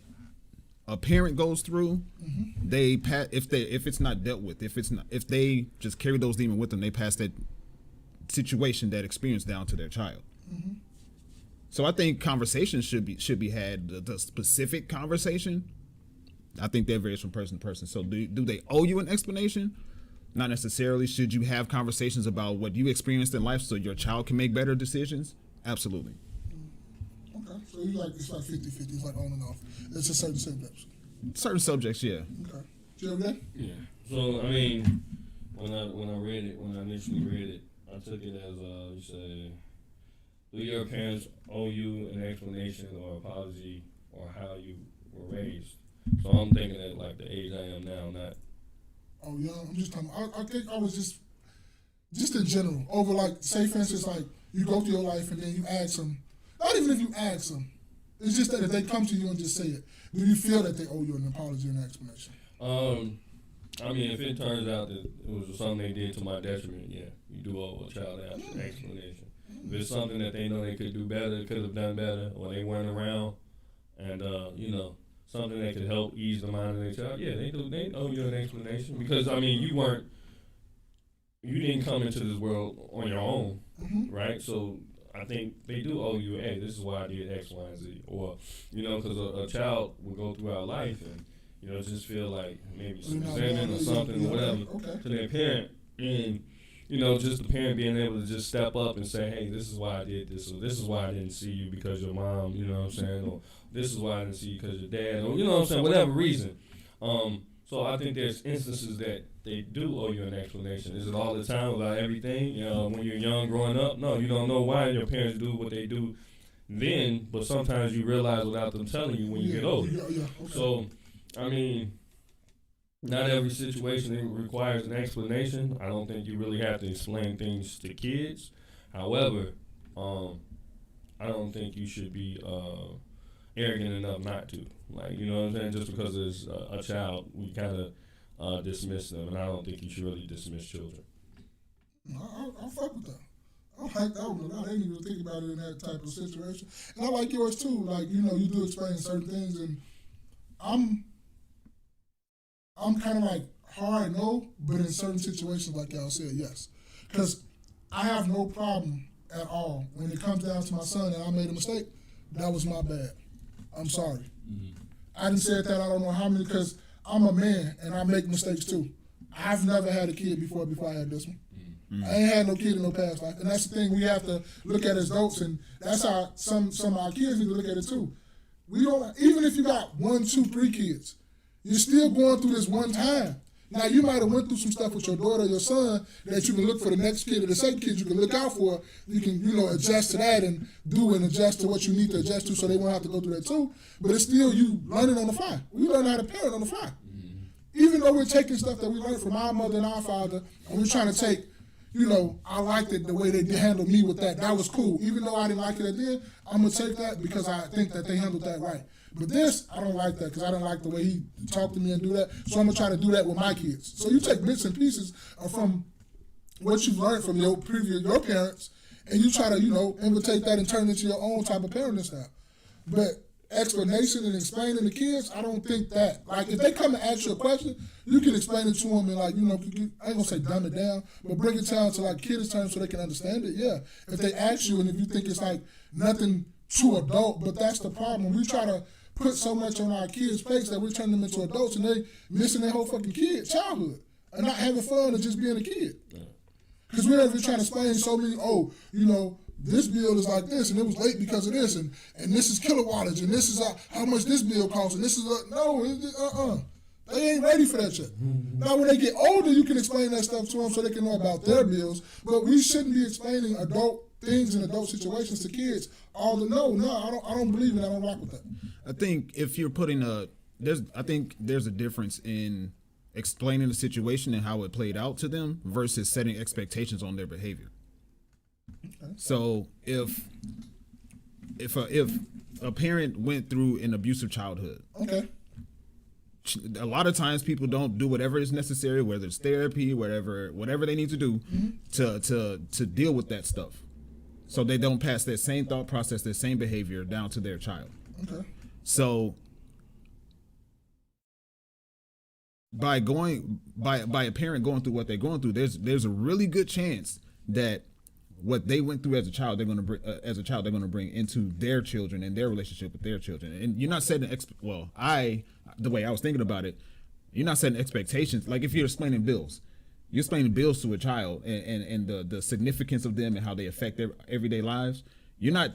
a parent goes through, if it's not dealt with, if they just carry those demons with them, they pass that situation, that experience down to their child. Mm-hmm. So I think conversations should be had. The specific conversation, I think that varies from person to person. So do they owe you an explanation? Not necessarily. Should you have conversations about what you experienced in life so your child can make better decisions? Absolutely. Okay. So it's like 50-50. It's like on and off. It's just certain subjects. Certain subjects, yeah. Okay. Do you have that? Yeah. So I mean, when I initially read it, I took it as you say, do your parents owe you an explanation or apology or how you were raised? So I'm thinking at like the age I am now, not. Oh yeah, I'm just talking. I think I was just in general over like, say for instance, like you go through your life and then you ask them. Not even if you ask them, it's just that if they come to you and just say it, do you feel that they owe you an apology and an explanation? I mean, if it turns out that it was something they did to my detriment, yeah, you do owe a child an explanation. If it's something that they know they could do better, could have done better, or they weren't around, and something that could help ease the mind of their child, yeah, they owe you an explanation. Because I mean, you didn't come into this world on your own, right? So I think they do owe you, hey, this is why I did X, Y, and Z, or because a child will go throughout life and just feel like maybe some resentment or something or whatever to their parent, and just the parent being able to just step up and say, hey, this is why I did this, or this is why I didn't see you because your mom, you know what I'm saying, or this is why I didn't see you because your dad, or you know what I'm saying, whatever reason. So I think there's instances that they do owe you an explanation. Is it all the time about everything? When you're young, growing up, no, you don't know why your parents do what they do then, but sometimes you realize without them telling you when you get older. Yeah, okay. So, I mean, not every situation requires an explanation. I don't think you really have to explain things to kids. However, I don't think you should be arrogant enough not to. Like, you know what I'm saying? Just because it's a child, we kind of dismiss them, and I don't think you should really dismiss children. I'll fuck with that. I like that one a lot. I didn't even think about it in that type of situation. And I like yours too. Like, you do explain certain things, and I'm kind of like hard no, but in certain situations, like y'all said, yes. Because I have no problem at all when it comes down to my son and I made a mistake. That was my bad. I'm sorry. Mm-hmm. I didn't say that I don't know how many, because I'm a man and I make mistakes too. I've never had a kid before I had this one. Mm-hmm. I ain't had no kid in no past life. And that's the thing we have to look at as adults, and that's how some of our kids need to look at it too. We don't, even if you got 1, 2, 3 kids, you're still going through this one time. Now, you might have went through some stuff with your daughter or your son that you can look for the next kid or the second kid you can look out for. You can, adjust to that and do and adjust to what you need to adjust to so they won't have to go through that too. But it's still you learning on the fly. We learn how to parent on the fly. Mm-hmm. Even though we're taking stuff that we learned from our mother and our father, and we're trying to take, I liked it the way they handled me with that. That was cool. Even though I didn't like it then, I'm going to take that because I think that they handled that right. But this, I don't like that because I don't like the way he talked to me and do that. So I'm gonna try to do that with my kids. So you take bits and pieces from what you've learned from your parents, and you try to, imitate that and turn it into your own type of parenting style. But explanation and explaining to kids, I don't think that. Like, if they come and ask you a question, you can explain it to them and, like, I ain't gonna say dumb it down, but bring it down to, like, kids' terms so they can understand it, yeah. If they ask you and if you think it's, like, nothing too adult, but that's the problem. We try to put so much on our kids' plates that we turn them into adults and they missing their whole fucking childhood and not having fun and just being a kid. Because we're trying to explain so many, this bill is like this, and it was late because of this, and this is kilowattage, and this is how much this bill costs, and this is They ain't ready for that shit. Now, when they get older, you can explain that stuff to them so they can know about their bills, but we shouldn't be explaining adult things in adult situations to kids. I don't believe it. I don't rock with that. I think if you're putting there's a difference in explaining the situation and how it played out to them versus setting expectations on their behavior. Okay. So if a parent went through an abusive childhood, okay, a lot of times people don't do whatever is necessary, whether it's therapy, whatever they need to do to deal with that stuff, so they don't pass that same thought process, that same behavior down to their child. Okay. So by a parent going through what they're going through, there's a really good chance that what they went through as a child, they're going to bring into their children and their relationship with their children. And you're not setting the way I was thinking about it, you're not setting expectations. Like if you're explaining bills to a child and the significance of them and how they affect their everyday lives. You're not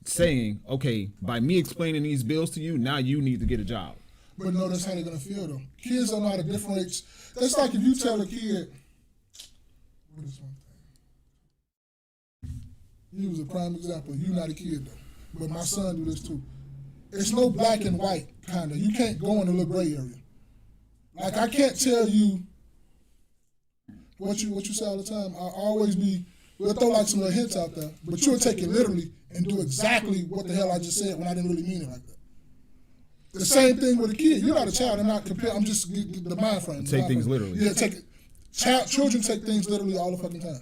saying, okay, by me explaining these bills to you, now you need to get a job. But no, that's how they're gonna feel though. Kids don't know how to differentiate. That's like if you tell a kid, what is one thing? You was a prime example. You're not a kid though, but my son do this too. It's no black and white kinda. You can't go in the little gray area. Like I can't tell you what you say all the time. We'll throw like some little hints out there, but you'll take it literally and do exactly what the hell I just said when I didn't really mean it like that. The same thing with a kid. You're not a child. I'm just the mind frame. Take things literally. Yeah, children take things literally all the fucking time.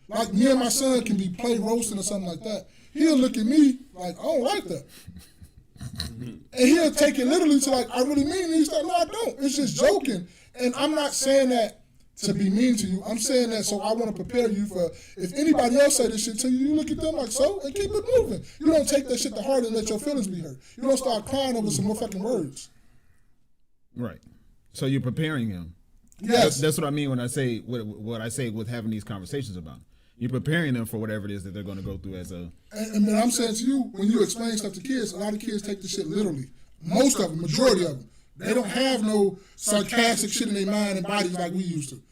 Like me and my son can be play roasting or something like that. He'll look at me like, I don't like that. And he'll take it literally to like, I really mean these stuff. No, I don't. It's just joking. And I'm not saying that to be mean to you. I'm saying that so I want to prepare you for if anybody else say this shit to you, you look at them like so and keep it moving. You don't take that shit to heart and let your feelings be hurt. You don't start crying over some more fucking words. Right. So you're preparing him. Yes. That's what I mean when I say what I say with having these conversations about. You're preparing them for whatever it is that they're going to go through as a... And I'm saying to you, when you explain stuff to kids, a lot of kids take the shit literally. Most of them, majority of them. They don't have no sarcastic shit in their mind and bodies like we used to.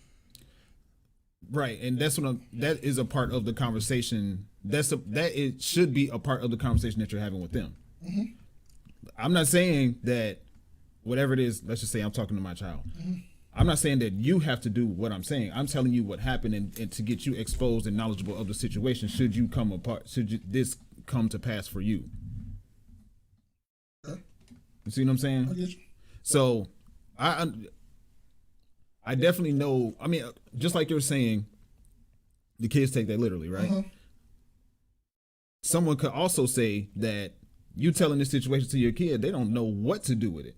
Right, and that is a part of the conversation. It should be a part of the conversation that you're having with them. Mm-hmm. I'm not saying that whatever it is, let's just say I'm talking to my child. Mm-hmm. I'm not saying that you have to do what I'm saying. I'm telling you what happened and to get you exposed and knowledgeable of the situation should this come to pass for you. Okay. You see what I'm saying? I get you. So I definitely know. I mean, just like you're saying, the kids take that literally, right? Uh-huh. Someone could also say that you telling this situation to your kid, they don't know what to do with it.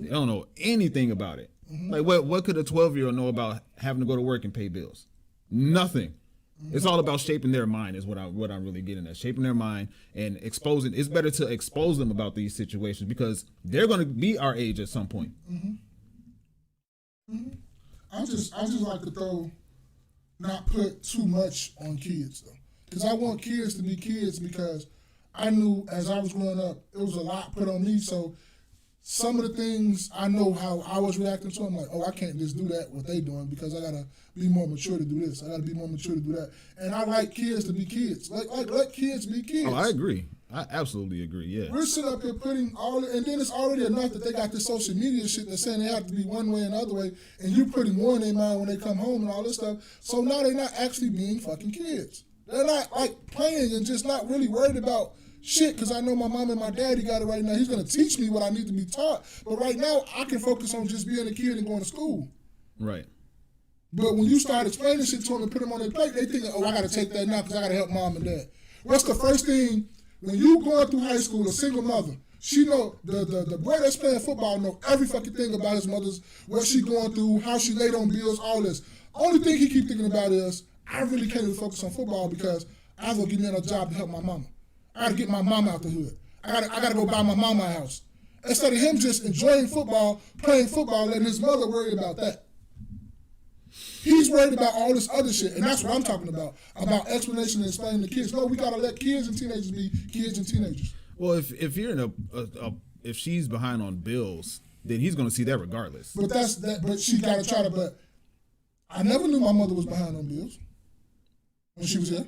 They don't know anything about it. Mm-hmm. Like what could a 12-year-old know about having to go to work and pay bills? Nothing. Mm-hmm. It's all about shaping their mind is what I'm really getting at. Shaping their mind and exposing. It's better to expose them about these situations because they're going to be our age at some point. Mm-hmm. Mm-hmm. I just like to not put too much on kids though, because I want kids to be kids because I knew as I was growing up, it was a lot put on me. So some of the things I know how I was reacting to, I'm like, oh, I can't just do that what they doing because I gotta be more mature to do this. I gotta be more mature to do that. And I like kids to be kids. Like let kids be kids. Oh, I agree. I absolutely agree. Yeah. We're sitting up here putting and then it's already enough that they got this social media shit that's saying they have to be one way and the other way, and you putting more in their mind when they come home and all this stuff. So now they're not actually being fucking kids. They're not like playing and just not really worried about shit, because I know my mom and my daddy got it right now. He's going to teach me what I need to be taught. But right now, I can focus on just being a kid and going to school. Right. But when you start explaining shit to them and put them on their plate, they think, oh, I got to take that now because I got to help mom and dad. What's the first thing when you going through high school, a single mother, she know, the boy that's playing football know every fucking thing about his mother's, what she going through, how she laid on bills, all this. Only thing he keep thinking about is, I really can't even focus on football because I have to get me another job to help my mama. I got to get my mama out the hood. I got to go buy my mama a house. Instead of him just enjoying football, playing football, letting his mother worry about that. He's worried about all this other shit, and that's what I'm talking about explanation and explaining to kids. No, we got to let kids and teenagers be kids and teenagers. Well, if you're in if she's behind on bills, then he's going to see that regardless. But that's that. But she got to try to. But I never knew my mother was behind on bills when she was here.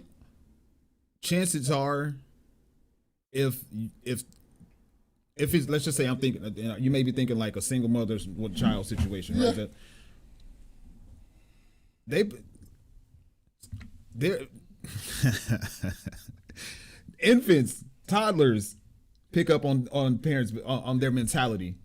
Chances are, if it's, let's just say I'm thinking, you may be thinking like a single mother's with child situation, right? Yeah. They're infants, toddlers pick up on parents on their mentality.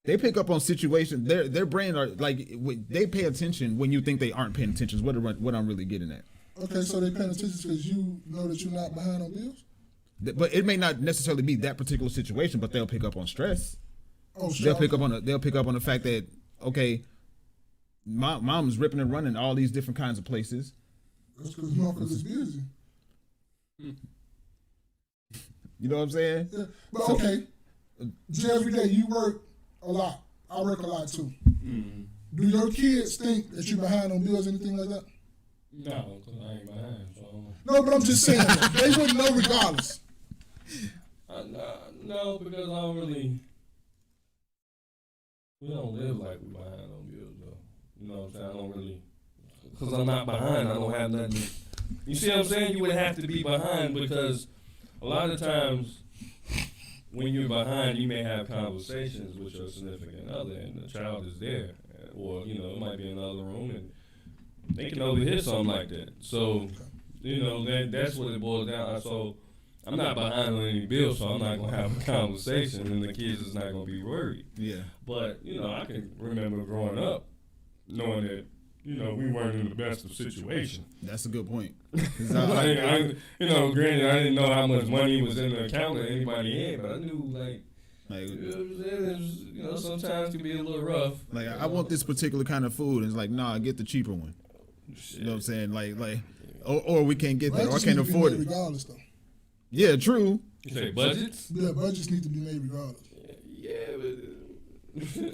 They pick up on situations. Their brain are like, they pay attention when you think they aren't paying attention. What I'm really getting at. Okay, so they paying attention because you know that you're not behind on bills. But it may not necessarily be that particular situation, but they'll pick up on stress. Oh, sure. They'll pick up on the fact that, okay, mom's ripping and running all these different kinds of places. That's because motherfuckers is busy. You know what I'm saying? Yeah. But okay, every day you work a lot. I work a lot too. Mm-hmm. Do your kids think that you're behind on bills or anything like that? No, because I ain't behind. So. No, but I'm just saying they wouldn't know regardless. No, because I don't really. We don't live like we behind on bills, though. You know what I'm saying? I don't really. Because I'm not behind, I don't have nothing. You see what I'm saying? You would have to be behind because a lot of times when you're behind, you may have conversations with your significant other and the child is there. Or, you know, it might be in another room and they can overhear something like that. So, you know, that's what it boils down. So, I'm not behind on any bills, so I'm not going to have a conversation and the kids is not going to be worried. Yeah. But, you know, I can remember growing up knowing that, you know, we weren't in the best of situations. That's a good point. You know, granted, I didn't know how much money was in the account that anybody had, but I knew, like it was, you know, sometimes it could be a little rough. Like, I want this particular kind of food, and it's like, nah, get the cheaper one. Shit. You know what I'm saying? Like, or we can't get that, or I can't afford it. Regardless, though. Yeah, true. You say budgets? Yeah, budgets need to be made regardless. Yeah, but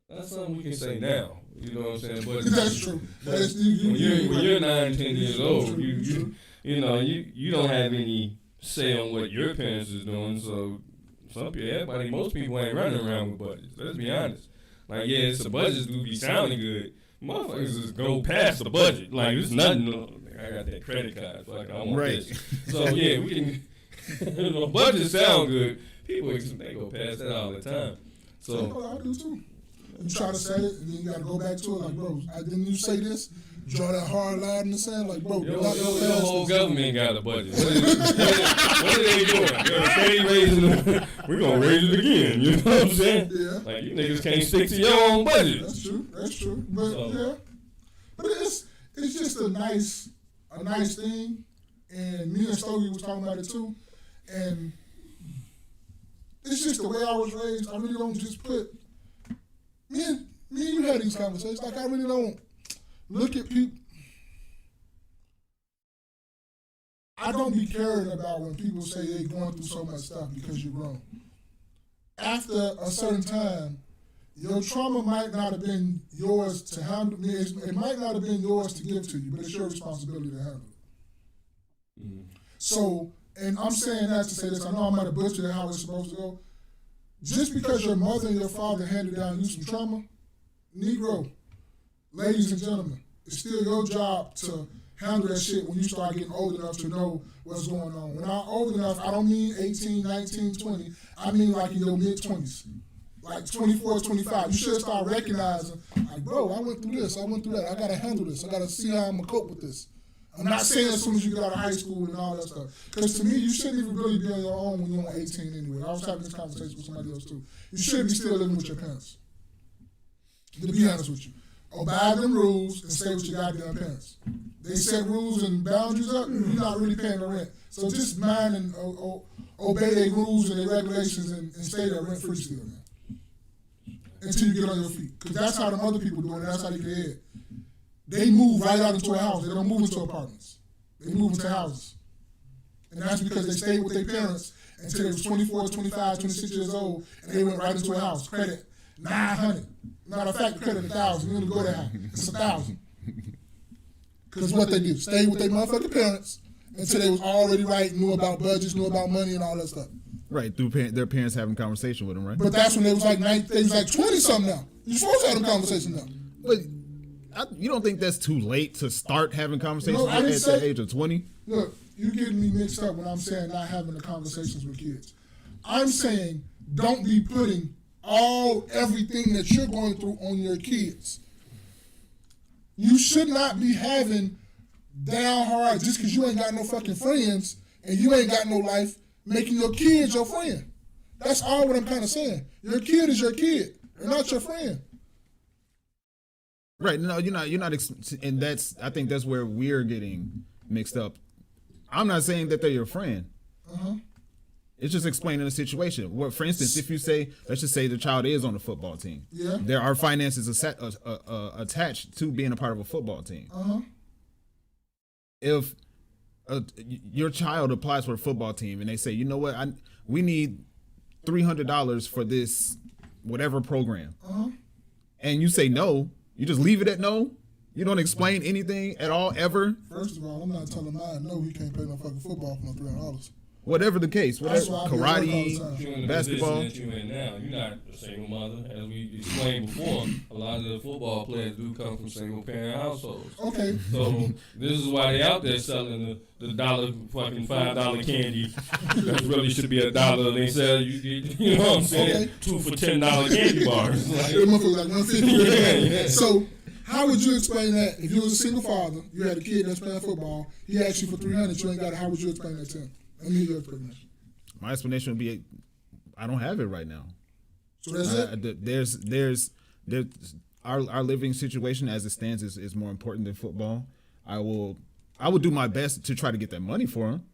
that's something we can say now. You know what I'm saying? But that's true. When you're 9, 10 years old, you know, you don't have any say on what your parents is doing. So most people ain't running around with budgets. Let's be honest. Like, yeah, it's the budgets do be sounding good. Motherfuckers just go past the budget. Like, it's nothing. I got that credit card. So like, I want this. So yeah, we can. You know, budgets sound good. People they go past that all the time. So I do too. You try to say it, and then you got to go back to it. Like, bro, didn't you say this? Draw that hard line in the sand. Like, bro, your whole government got a budget. What are they doing? They're steady raising it. We're going to raise it again. You know what I'm saying? Yeah. Like, you niggas can't stick to your own budget. That's true. But, yeah. But it's just a nice thing. And me and Stogie was talking about it, too. And it's just the way I was raised. I really don't just put... Me and you had these conversations. Like, I really don't look at people. I don't be caring about when people say they're going through so much stuff because you're grown. After a certain time, your trauma might not have been yours to handle. It might not have been yours to give to you, but it's your responsibility to handle it. Mm-hmm. So, and I'm saying that to say this. I know I might have butchered it how it's supposed to go. Just because your mother and your father handed down you some trauma, Negro, ladies and gentlemen, it's still your job to handle that shit when you start getting old enough to know what's going on. When I'm old enough, I don't mean 18, 19, 20. I mean like in your mid-20s. Like 24, 25. You should start recognizing, like, bro, I went through this, I went through that. I got to handle this. I got to see how I'm going to cope with this. I'm not saying as soon as you get out of high school and all that stuff. Because to me, you shouldn't even really be on your own when you're 18 anyway. I was having this conversation with somebody else too. You shouldn't be still living with your parents. To be honest with you. Obey them rules and stay with your goddamn parents. They set rules and boundaries up, you're not really paying the rent. So just mind and obey their rules and their regulations and stay there rent-free still, man. Until you get on your feet. Because that's how the other people do it, and that's how they get ahead. They move right out into a house. They don't move into apartments. They move into houses. And that's because they stayed with their parents until they was 24, 25, 26 years old, and they went right into a house. Credit $900. Matter of fact, credit $1,000. You want to go that high. It's $1,000. Because what they do, stay with their motherfucking parents until they was already right, knew about budgets, knew about money and all that stuff. Right, through their parents having conversation with them, right? But that's when they was like 20-something now. You're supposed to have them conversation now. But you don't think that's too late to start having conversations at the age of 20? Look, you're getting me mixed up when I'm saying not having the conversations with kids. I'm saying don't be putting everything that you're going through on your kids. You should not be having down hard just because you ain't got no fucking friends and you ain't got no life making your kids your friend. That's all what I'm kind of saying. Your kid is your kid. They're not your friend. Right. No, you're not, and I think that's where we're getting mixed up. I'm not saying that they're your friend. Uh-huh. It's just explaining the situation. Well, for instance, if you say, let's just say the child is on the football team. Yeah. There are finances attached to being a part of a football team. Uh-huh. If your child applies for a football team and they say, you know what, we need $300 for this whatever program. Uh-huh. And you say no, you just leave it at no? You don't explain anything at all, ever? First of all, I'm not telling mine no, he can't play no fucking football for no $300. Whatever the case, whatever, karate, basketball. That you're in now, you're not a single mother. As we explained before, a lot of the football players do come from single parent households. Okay. So this is why they out there selling the fucking $5 candy that really should be $1. They sell you know what I'm saying? Okay. 2 for $10 candy bars. Like, like $150. Yeah. So how would you explain that if you was a single father, you had a kid that's playing football, he asked you for $300, you ain't got it? How would you explain that to him? Let me hear your explanation. My explanation would be, I don't have it right now. So that's it? There's our living situation as it stands is more important than football. I will do my best to try to get that money for him.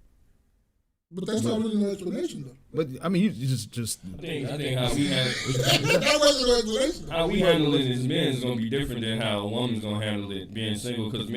But that's not really no explanation, though. But I mean, you just. I think how we handle it as men is gonna be different than how a woman's gonna handle it being single. Because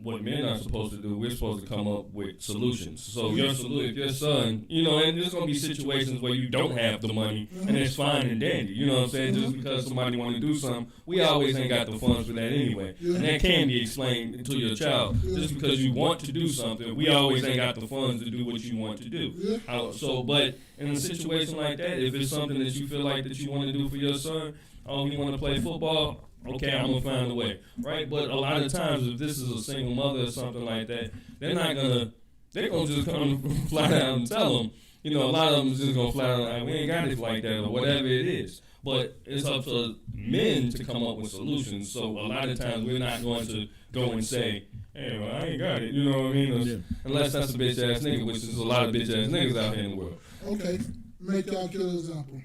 what men are supposed to do, we're supposed to come up with solutions. So if your son, and there's gonna be situations where you don't have the money, and it's fine and dandy. You know what I'm saying? Just because somebody want to do something, we always ain't got the funds for that anyway, and that can be explained to your child. Just because you want to do something, we always ain't got the funds to do what you want to do. But in a situation like that, if it's something that you feel like that you want to do for your son, you want to play football, okay, I'm gonna find a way, right? But a lot of times, if this is a single mother or something like that, they're gonna just come flat out and tell them. A lot of them is just gonna flat out like, we ain't got it like that or whatever it is. But it's up to men to come up with solutions. So a lot of times we're not going to go and say, hey, well, I ain't got it. You know what I mean? Yeah. Unless that's a bitch ass nigga, which is a lot of bitch ass niggas out here in the world. Okay, make y'all kill an example.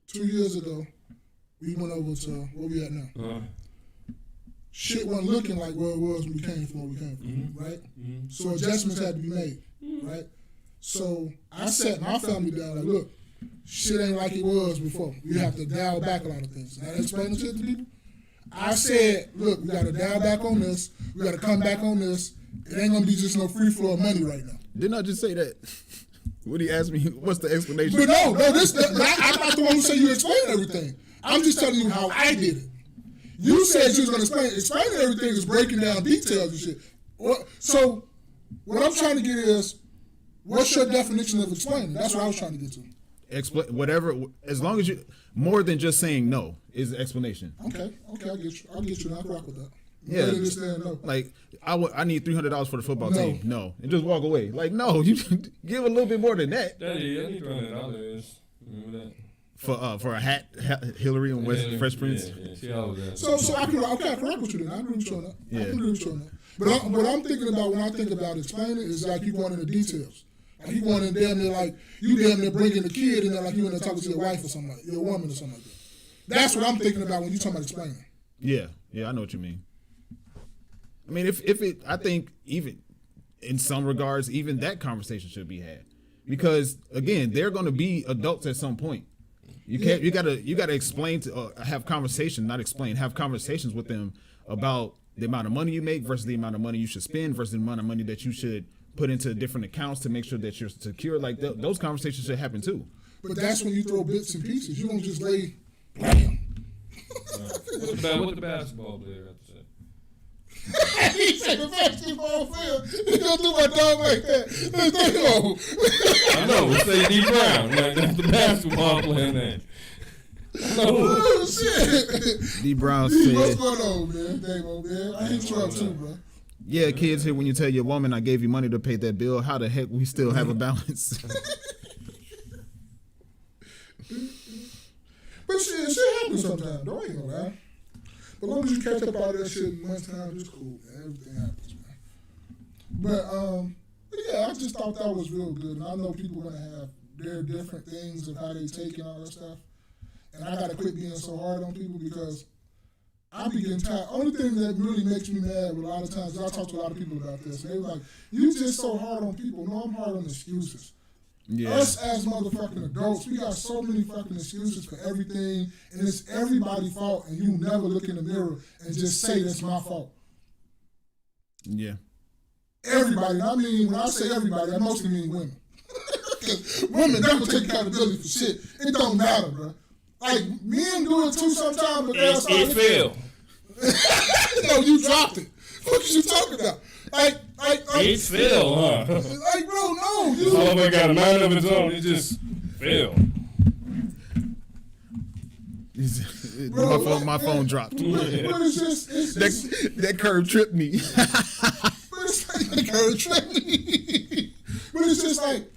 2 years ago, we went over to where we at now. Shit wasn't looking like where it was when we came from, right? Mm-hmm. So adjustments had to be made, right? So I sat my family down like, look, shit ain't like it was before. We have to dial back a lot of things. And I explained shit to people. I said, look, we got to dial back on this. We got to come back on this. It ain't going to be just no free flow of money right now. Didn't I just say that? When he asked me, what's the explanation? But I'm not the one who said you explained everything. I'm just telling you how I did it. You said you was going to explain. Explaining everything is breaking down details and shit. So what I'm trying to get is, what's your definition of explaining? That's what I was trying to get to. Explain whatever, as long as you, more than just saying no is the explanation. Okay, I get you. I can rock with that. Yeah, no. Like I need $300 for the football team. No, and just walk away. Like no, you give a little bit more than that. Daddy, I need $300. Remember that? For a hat, Hillary and Fresh Prince. Yeah, she always so I can rock with you then. I agree with you on that. Yeah. I agree with you on that. But what I'm thinking about when I think about explaining is like you going into details. Like you going in damn near like you damn near bringing the kid in there like you in there talking to your wife or something like your woman or something like that. That's what I'm thinking about when you talking about explaining. Yeah, I know what you mean. I mean, I think even in some regards, even that conversation should be had because again, they're going to be adults at some point. You gotta explain to have conversations, not explain, have conversations with them about the amount of money you make versus the amount of money you should spend versus the amount of money that you should put into different accounts to make sure that you're secure. Like those conversations should happen too. But that's when you throw bits and pieces. You don't just lay blam. What the basketball player have to say? He said the basketball player. You don't do my dog like that. I know. Say D Brown. Like, that's the basketball player name. Oh shit. D Brown What's said, going on, man? Damo, man. I hate Trump too, bro. yeah, kids here when you tell your woman I gave you money to pay that bill, how the heck we still have a balance? But shit happens sometimes. Don't ain't gonna lie. But as long as you catch up all that shit in one time, it's cool, man. Everything happens, man. But yeah, I just thought that was real good. And I know people gonna have their different things of how they take and all that stuff. And I gotta quit being so hard on people because I be getting tired. Only thing that really makes me mad with a lot of times, I talk to a lot of people about this. And they were like, you just so hard on people. No, I'm hard on excuses. Yeah. Us as motherfucking adults, we got so many fucking excuses for everything, and it's everybody's fault, and you never look in the mirror and just say that's my fault. Yeah. Everybody, and I mean, when I say everybody, I mostly mean women. Because women never take accountability for shit. It don't matter, bro. Like, men do it too sometimes, but they'll start. It failed. No, you dropped it. What you talking about? Like, it fell, huh? Like, bro, no. This motherfucker got a mind of its own. It just fell. Bro, my phone dropped. But it's just That curve tripped me. But it's like that curve tripped me. But it's just like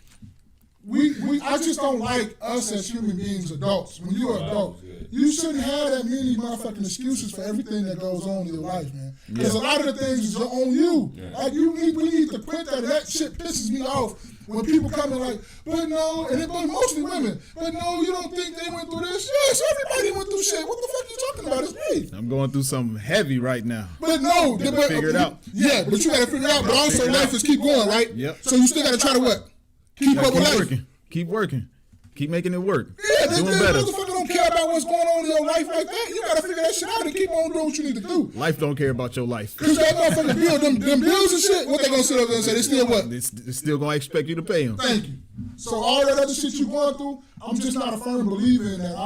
I just don't like us as human beings, adults. When you're an adult, you shouldn't have that many motherfucking excuses for everything that goes on in your life, man. Because a lot of the things is on you. Yeah. Like we need to quit that. And that shit pisses me off when people come in like, but no, and but mostly women. But no, you don't think they went through this? Yes, everybody went through shit. What the fuck you talking about? It's me. I'm going through something heavy right now. But no, figure it out. Yeah, but you gotta figure it out. But also, life is keep going, right? Yep. So you still gotta try to what? Keep up with life. Keep working. Keep making it work. Yeah, doing better. Motherfucker don't care about what's going on in your life like that. You gotta figure that shit out and keep on doing what you need to do. Life don't care about your life. Cause that motherfucker bill, them bills and shit, what they gonna sit up there and say? They still what? They're still gonna expect you to pay them. Thank you. So all that other shit you going through, I'm just not a firm believer in that.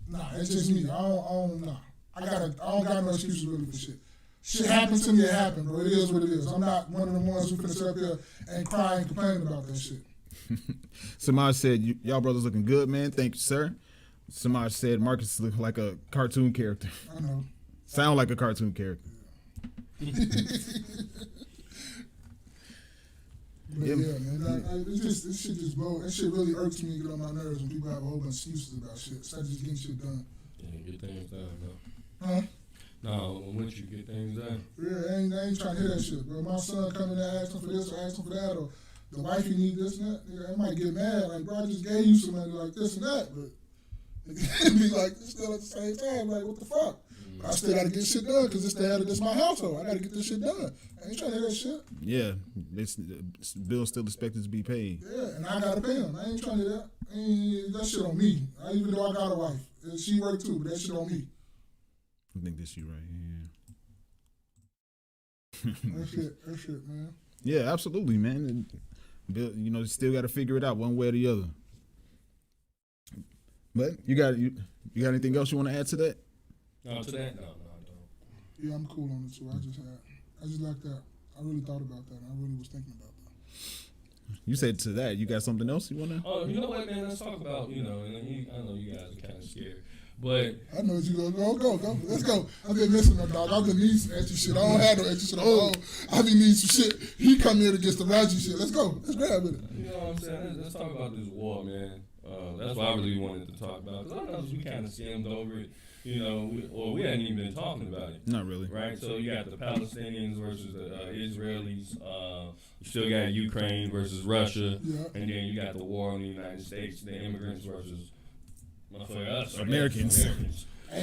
Nah, it's just me. I don't got no excuses really for shit. Shit happened to me, it happened, bro. It is what it is. I'm not one of the ones who finna sit up here and cry and complain about that shit. Samaj said, y'all brothers looking good, man. Thank you, sir. Samaj said, Marcus look like a cartoon character. I know. Sound like a cartoon character. But yeah, man, this shit just blow. That shit really irks me and get on my nerves when people have a whole bunch of excuses about shit instead of just getting shit done. Yeah, get things done, though. Huh? No, once you get things done. Yeah, I ain't trying to hear that shit, bro. My son coming and asking for this or asking for that, or the wife you need this and that. Nigga, I might get mad. Like, bro, I just gave you some money like this and that, but it'd be like, still at the same time, like, what the fuck? I still gotta get shit done because this my household. I gotta get this shit done. I ain't trying to hear that shit. Yeah, this bill's still expected to be paid. Yeah, and I gotta pay him. I ain't trying to hear that. That shit on me. Even though I got a wife, and she worked too, but that shit on me. I think this you right here. That shit, man. Yeah, absolutely, man. And, you know, you still got to figure it out one way or the other. But you got anything else you want to add to that? No, to that, no, I don't. Yeah, I'm cool on it too. I just like that. I really thought about that. I really was thinking about that. You said to that. You got something else you want to? Oh, you know what, man? Let's talk about, I know you guys are kind of scared. But I know what you gonna go. Let's go. I've been missing my dog. I've been needing some extra shit. I don't have no extra shit on my own. I've been needing some shit. He come here to get some Raji shit. Let's go. Let's grab it. You know what I'm saying? Let's talk about this war, man. That's what I really wanted to talk about. Because others we kind of skimmed over it, you know, we hadn't even been talking about it. Not really. Right? So you got the Palestinians versus the Israelis. You still got Ukraine versus Russia. Yeah. And then you got the war in the United States, the immigrants versus us, Americans.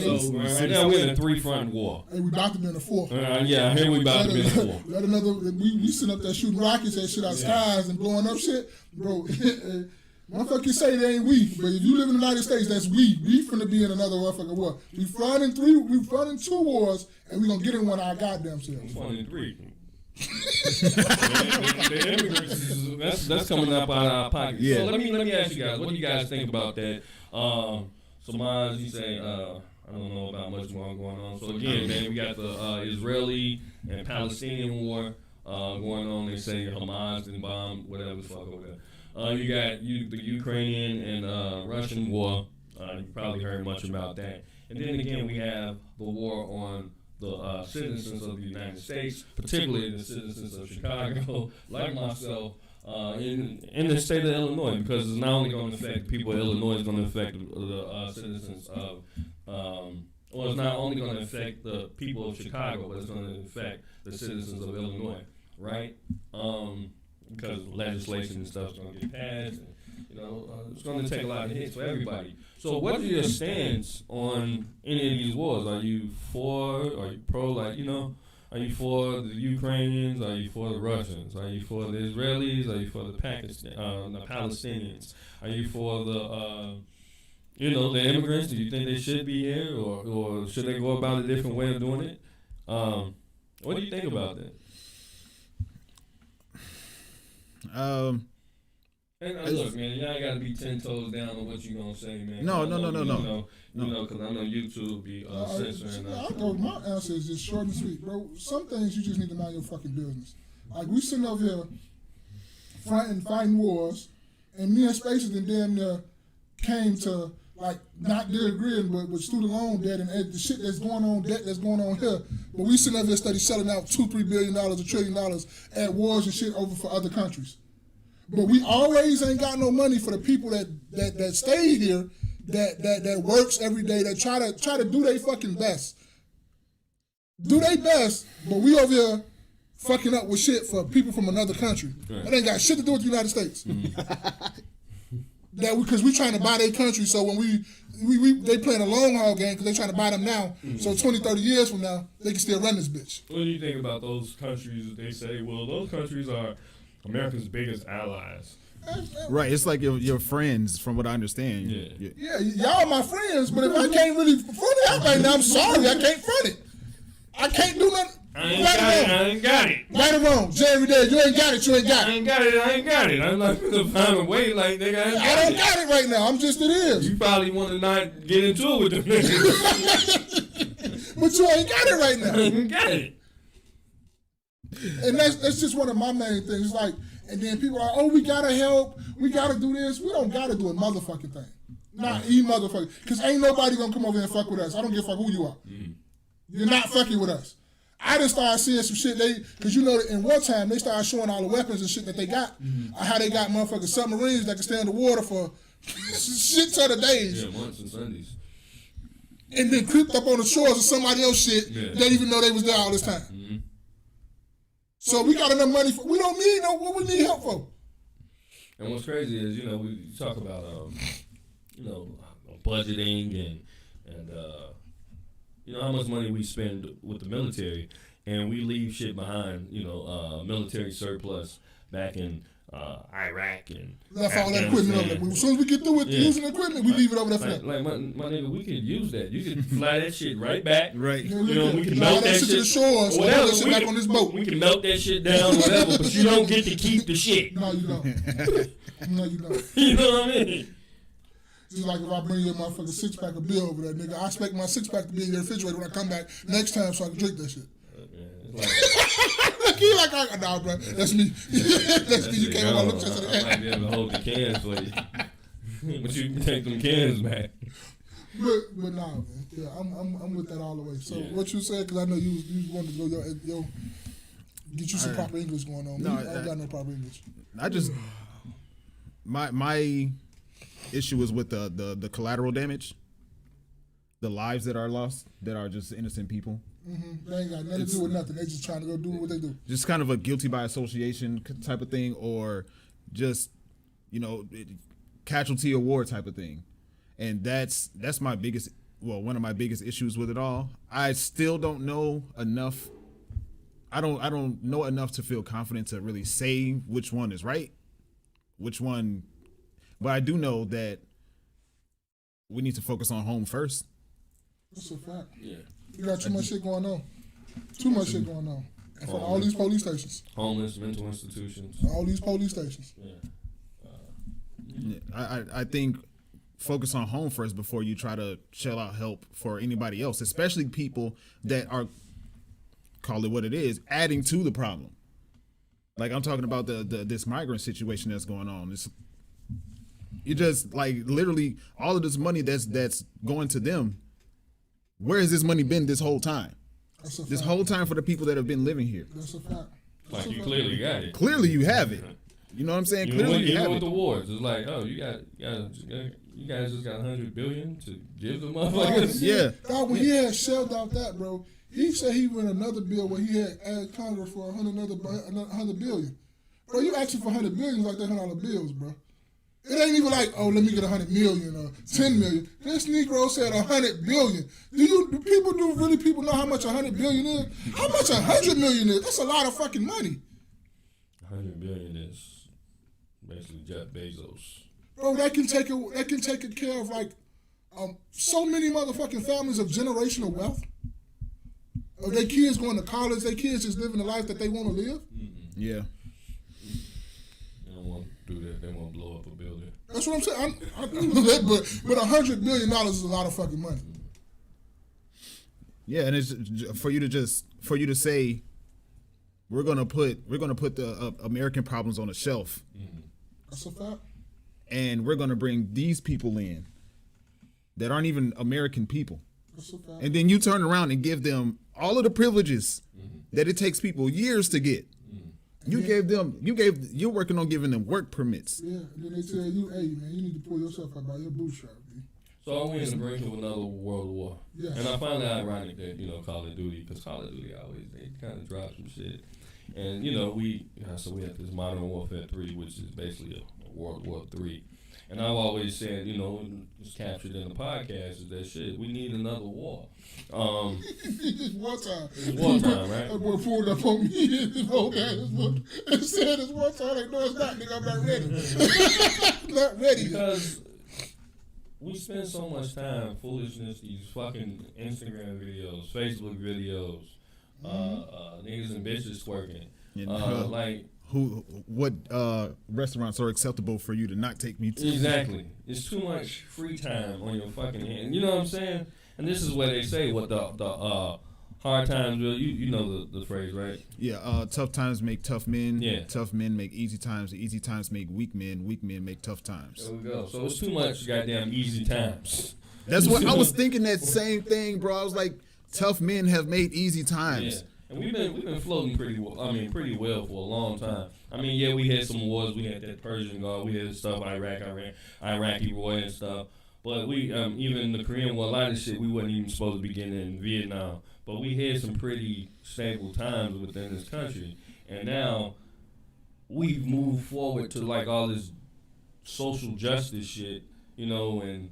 So right now we're in a 3-front war. Hey, we about to be in the fourth. Yeah, here we about to be in the war. Let another. We sitting up there shooting rockets and shit out skies and blowing up shit, bro. Motherfuckers say they ain't we, but if you live in the United States, that's we. We finna be in another motherfucking war. We fought in 2 wars, and we gonna get in one our goddamn selves. 1 in 3. The immigrants, that's coming up out of our pockets. Yeah. So let me ask you guys, what do you guys think about that? So Maz, you say I don't know about much more going on. So again, man, we got the Israeli and Palestinian war going on. They say Hamas and bomb whatever the fuck over there. You got the Ukrainian and Russian war. You probably heard much about that. And then again, we have the war on the citizens of the United States, particularly the citizens of Chicago, like myself, in the state of Illinois, because it's not only going to affect the people of Illinois, it's going to affect the citizens of, or it's not only going to affect the people of Chicago, but it's going to affect the citizens of Illinois, right? Because legislation and stuff is going to get passed, and, you know, it's going to take a lot of hits for everybody. So what are your stance on any of these wars? Are you for, are you pro, like, you know, are you for the Ukrainians? Are you for the Russians? Are you for the Israelis? Are you for the the Palestinians? Are you for the, you know, the immigrants? Do you think they should be here, or should they go about a different way of doing it? What do you think about that? And look, man, y'all gotta be 10 toes down on what you gonna say, man. No. You know, because I know YouTube be censoring. My answer is just short and sweet, bro. Some things you just need to mind your fucking business. Like, we sitting over here fighting wars, and me and Spaces and damn near came to, like, not agreeing, but with student loan debt and the shit that's going on, debt that's going on here. But we sitting over here study selling out $2-3 billion, $1 trillion at wars and shit over for other countries. But we always ain't got no money for the people that stay here, that works every day, that try to do their fucking best. Do their best, but we over here fucking up with shit for people from another country. Right. That ain't got shit to do with the United States. Because we trying to buy their country, so when they playing a long haul game because they trying to buy them now, so 20, 30 years from now, they can still run this bitch. What do you think about those countries? They say, well, those countries are America's biggest allies. Right, it's like your friends, from what I understand. Yeah, y'all my friends, but if I can't really front it out right now, I'm sorry, I can't front it. I can't do nothing. I ain't got it. Right or wrong, Jerry Day, you ain't got it, you ain't got it. I ain't got it. I'm not gonna find a way like nigga. I don't got it right now. I'm just it is. You probably want to not get into it with them niggas. But you ain't got it right now. I ain't got it. And that's just one of my main things. Like, and then people are like, oh, we gotta help, we gotta do this. We don't gotta do a motherfucking thing. Not motherfucker. Because ain't nobody gonna come over here and fuck with us. I don't give a fuck who you are. You're not fucking with us. I just started seeing some shit, because you know that in wartime, they started showing all the weapons and shit that they got. How they got motherfucking submarines that can stay in the water for shit ton of days. Yeah, months and Sundays. And then creeped up on the shores of somebody else shit. They didn't even know they was there all this time. So we got enough money for, we don't need what we need help for. And what's crazy is, you know, we talk about, you know, budgeting and you know, how much money we spend with the military, and we leave shit behind, you know, military surplus back in Iraq and left all that equipment over there. As soon as we get through with using the equipment, we leave it over there for that. Like my nigga, we could use that. You can fly that shit right back. Right. Yeah, you know, we can melt that shit to the shores. Whatever. That shit back on this boat. We can melt that shit down, whatever. But you don't get to keep the shit. No, you don't. No, you don't. You know what I mean? Just like if I bring you a motherfucking 6-pack of beer over there, nigga, I expect my 6-pack to be in your refrigerator when I come back next time so I can drink that shit. You like, nah, bro, that's me. That's me. You can't look just at I might be able to hold the cans for you. But you can take them cans back. But nah, man. Yeah, I'm with that all the way. So what you said, because I know you wanted to go, get you some proper English going on. No, I don't got no proper English. I just, my issue is with the collateral damage, the lives that are lost, that are just innocent people. Mm-hmm. They ain't got nothing to do with nothing. They just trying to go do what they do. Just kind of a guilty by association type of thing, or just casualty award type of thing. And that's my biggest, one of my biggest issues with it all. I still don't know enough. I don't know enough to feel confident to really say which one is right, which one. But I do know that we need to focus on home first. That's a fact. Yeah. You got too much shit going on. Too much shit going on. In front of all these police stations. Homeless, mental institutions. All these police stations. Yeah. I think focus on home first before you try to shell out help for anybody else, especially people that are, call it what it is, adding to the problem. Like I'm talking about this migrant situation that's going on. You just like literally all of this money that's going to them. Where has this money been this whole time? This whole time for the people that have been living here. That's a fact. Like you clearly got it. Clearly you have it. You know what I'm saying? Clearly you have it. Even with the wars, it's like, oh, you guys just got $100 billion to give the motherfuckers. Yeah. Dog, when he had shelled out that, bro, he said he went another bill where he had asked Congress for another $100 billion. Bro, you asking for $100 billion like they're $100 bills, bro. It ain't even like, oh, let me get 100 million or 10 million. This Negro said 100 billion. Do people know how much 100 billion is? How much 100 million is? That's a lot of fucking money. 100 billion is basically Jeff Bezos. Bro, they can take care of like so many motherfucking families of generational wealth. Of their kids going to college, their kids just living the life that they want to live. Mm-hmm. Yeah. They don't want to do that. They want to blow up a building. That's what I'm saying. But $100 billion is a lot of fucking money. Yeah, and it's for you to say we're gonna put the American problems on a shelf. Mm-hmm. That's a fact. And we're gonna bring these people in that aren't even American people. That's a fact. And then you turn around and give them all of the privileges that it takes people years to get. You're working on giving them work permits. Yeah, and then they tell you, hey man, you need to pull yourself up by your bootstrap, man. So are we in the brink of another world war? Yes. And I find it ironic that, Call of Duty, because Call of Duty they kind of drop some shit. And, we have this Modern Warfare 3, which is basically a World War 3. And I've always said, it's captured in the podcast, is that shit, we need another war. It's wartime. It's wartime, right? That boy pulled up on me and said it's wartime. Like, no, it's not, nigga. I'm not ready. I'm not ready. Because we spend so much time, foolishness, these fucking Instagram videos, Facebook videos, niggas and bitches twerking. What restaurants are acceptable for you to not take me to? Exactly. It's too much free time on your fucking hand. You know what I'm saying? And this is what they say, what the hard times will, you know the phrase, right? Yeah, tough times make tough men. Yeah. Tough men make easy times. Easy times make weak men. Weak men make tough times. There we go. So it's too much goddamn easy times. That's what I was thinking, that same thing, bro. I was like, tough men have made easy times. Yeah. And we've been floating pretty well for a long time. We had some wars. We had that Persian Gulf. We had stuff Iraqi war and stuff. But we even the Korean War, a lot of shit we wasn't even supposed to be getting in Vietnam. But we had some pretty stable times within this country. And now we've moved forward to like all this social justice shit, and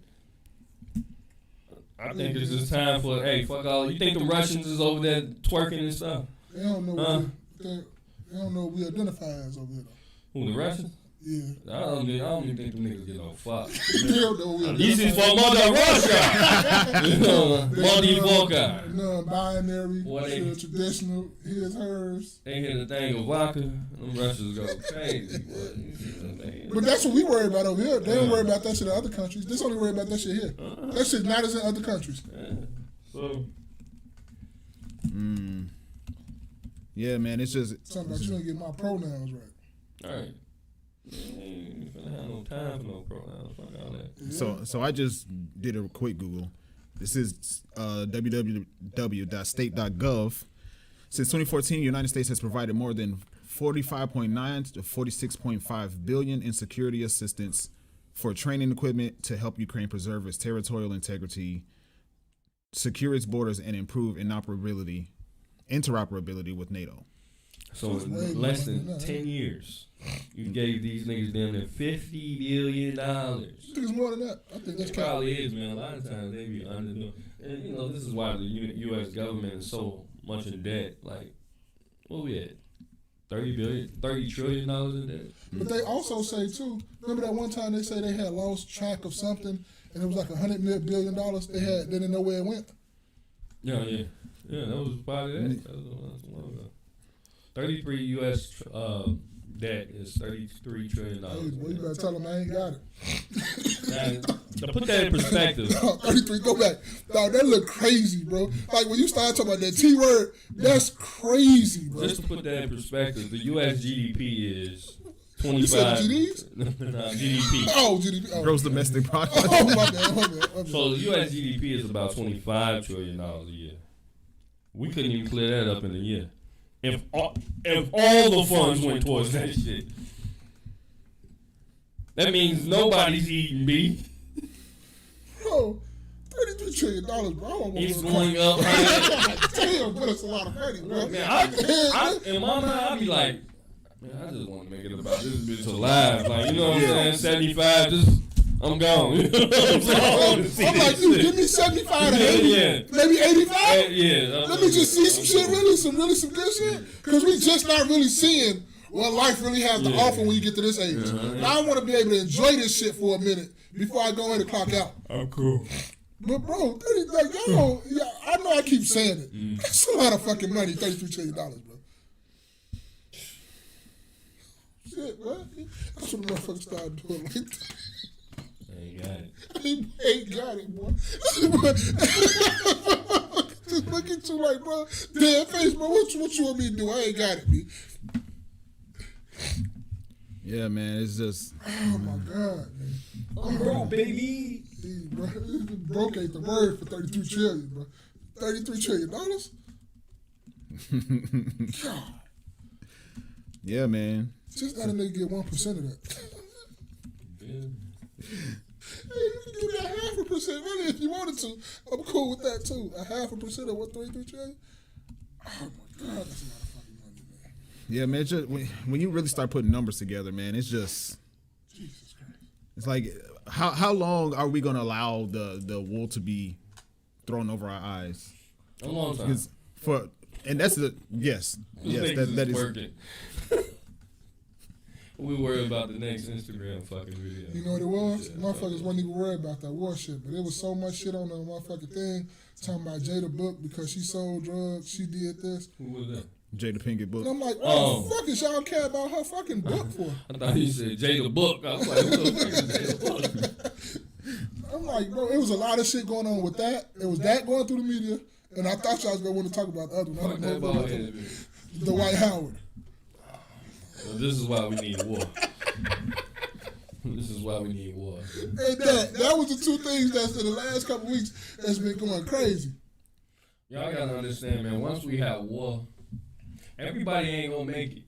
I think it's just time for, hey, fuck all. You think the Russians is over there twerking and stuff? They don't know they don't know what we identify as over here, though. Who, the Russians? Yeah. I don't even think them niggas get no fuck. They don't know what we This is for Mother Russia. Multi-voca. Non-binary, traditional, his, hers. They hit a thing of vodka, them Russians go crazy. But that's what we worry about over here. They don't worry about that shit in other countries. They only worry about that shit here. That shit not as in other countries. So. Yeah, man, it's just something about you ain't getting my pronouns right. All right. Ain't gonna have no time for no pronouns. Fuck all that. Yeah. So I just did a quick Google. This is www.state.gov. Since 2014, the United States has provided more than 45.9 to 46.5 billion in security assistance for training equipment to help Ukraine preserve its territorial integrity, secure its borders, and improve interoperability with NATO. So in less than 10 years, you gave these niggas down there $50 billion. I think it's more than that. I think that's It probably is, man. A lot of times they be underdoing. And, you know, this is why the U.S. government is so much in debt. Like, what we at? $30 trillion in debt. But they also say, too, remember that one time they say they had lost track of something, and it was like $100 billion they didn't know where it went? Yeah, that was part of that. That was long ago. 33 U.S. Debt is $33 trillion. Hey, boy, you better tell them I ain't got it. To put that in perspective. 33, go back. Dog, that look crazy, bro. Like, when you start talking about that T word, that's crazy, bro. Just to put that in perspective, the U.S. GDP is 25. You said GDs? No, GDP. Oh, GDP. Oh, Gross domestic product. Oh, my bad. So the U.S. GDP is about $25 trillion a year. We couldn't even clear that up in a year. If all the funds went towards that shit. That means nobody's eating beef. Bro, $33 trillion, bro. It's going up. Damn, bro, that's a lot of money, bro. Man, in my mind, I be like, man, I just want to make it about this bitch alive. Like, you know what I'm saying? 75, I'm gone. You know what I'm saying? I'm like, dude, give me 75 to 80, maybe 85. Let me just see some shit, some good shit. Because we just not really seeing what life really has to offer when you get to this age. Now I want to be able to enjoy this shit for a minute before I go ahead and clock out. I'm cool. But bro, I know I keep saying it. That's a lot of fucking money, $33 trillion, bro. Shit, man. That's what the motherfuckers started doing like that. Ain't got it. Ain't got it, boy. Just look at you like, bro, damn face, bro. What you want me to do? I ain't got it, B. Yeah, man, it's just. Oh my God, man. I'm broke, baby. Bro, broke ain't the word for 33 trillion, bro. $33 trillion? God. Yeah, man. Just let a nigga get 1% of that. Hey, you can give me a 0.5%, really, if you wanted to. I'm cool with that too. A 0.5% of what, 33 trillion? Oh my God, that's a lot of fucking money, man. Yeah, man. Just, when you really start putting numbers together, man, it's just. Jesus Christ. It's like, how long are we gonna allow the wool to be thrown over our eyes? A long time. And that's the yes, that is working. We worry about the next Instagram fucking video. You know what it was? Motherfuckers wasn't even worried about that war shit, but there was so much shit on the motherfucking thing talking about Jada Book because she sold drugs, she did this. Who was that? Jada Pinkett Book. And I'm like, what the fuck is y'all care about her fucking book for? I thought you said Jada Book. I was like, who the fuck is Jada Book? I'm like, bro, it was a lot of shit going on with that. It was that going through the media, and I thought y'all was going to want to talk about the other one. Fuck that ball head, the White Howard. Well, this is why we need war. This is why we need war. And that was the two things that's in the last couple of weeks that's been going crazy. Y'all gotta understand, man, once we have war, everybody ain't gonna make it.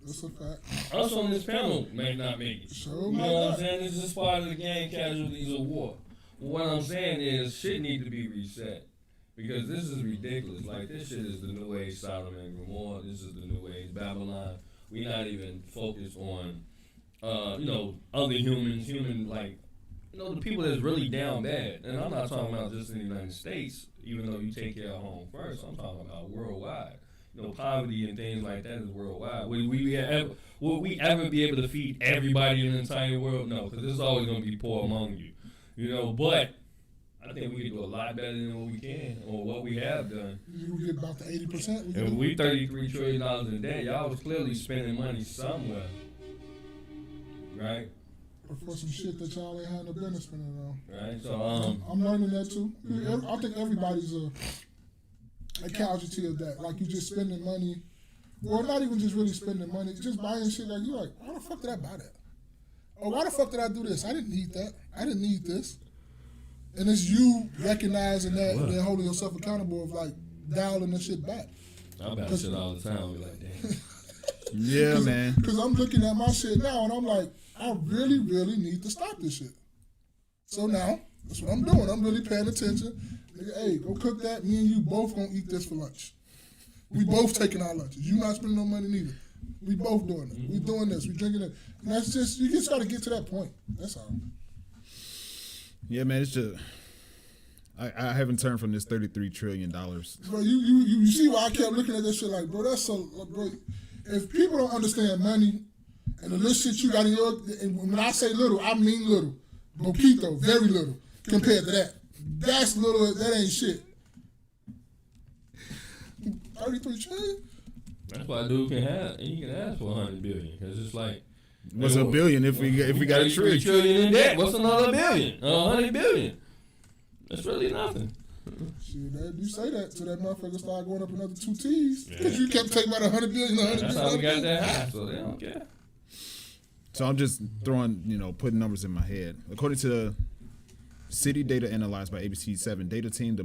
That's a fact. Us on this panel may not make it. Sure, you know what I'm saying? This is part of the game casualties of war. But what I'm saying is shit need to be reset. Because this is ridiculous. Like, this shit is the new age Sodom and Gomorrah. This is the new age Babylon. We not even focused on, other humans, the people that's really down bad. And I'm not talking about just in the United States, even though you take care of home first. I'm talking about worldwide. Poverty and things like that is worldwide. Will we ever be able to feed everybody in the entire world? No, because there's always going to be poor among you. But I think we can do a lot better than what we can or what we have done. You get about the 80%. If we $33 trillion in debt, y'all was clearly spending money somewhere, right? Or for some shit that y'all ain't had no business spending on. Right. So I'm learning that too. I think everybody's a casualty of that. Like, you just spending money, or not even just really spending money, just buying shit like, you're like, why the fuck did I buy that? Or why the fuck did I do this? I didn't need that. I didn't need this. And it's you recognizing that and then holding yourself accountable of like dialing that shit back. I buy shit all the time. We like, damn. Yeah, man. Because I'm looking at my shit now and I'm like, I really, really need to stop this shit. So now, that's what I'm doing. I'm really paying attention. Nigga, hey, go cook that. Me and you both gonna eat this for lunch. We both taking our lunches. You not spending no money neither. We both doing it. We doing this. We drinking it. And that's just, you just got to get to that point. That's all. Yeah, man, it's just, I haven't turned from this $33 trillion. Bro, you see why I kept looking at this shit like, bro, that's so, bro, if people don't understand money and the little shit you got in your, and when I say little, I mean little. Boquito, very little compared to that. That's little, that ain't shit. 33 trillion? That's why dude can ask for $100 billion, because it's like, what's a billion if we got a trillion? $1 in debt? What's another billion? $100 billion. That's really nothing. Shit, you say that till that motherfucker start going up another 2 T's. Because you kept taking about $100 billion, $100 billion. That's how we got that high, so they don't care. So I'm just throwing, putting numbers in my head. According to city data analyzed by ABC 7 data team, the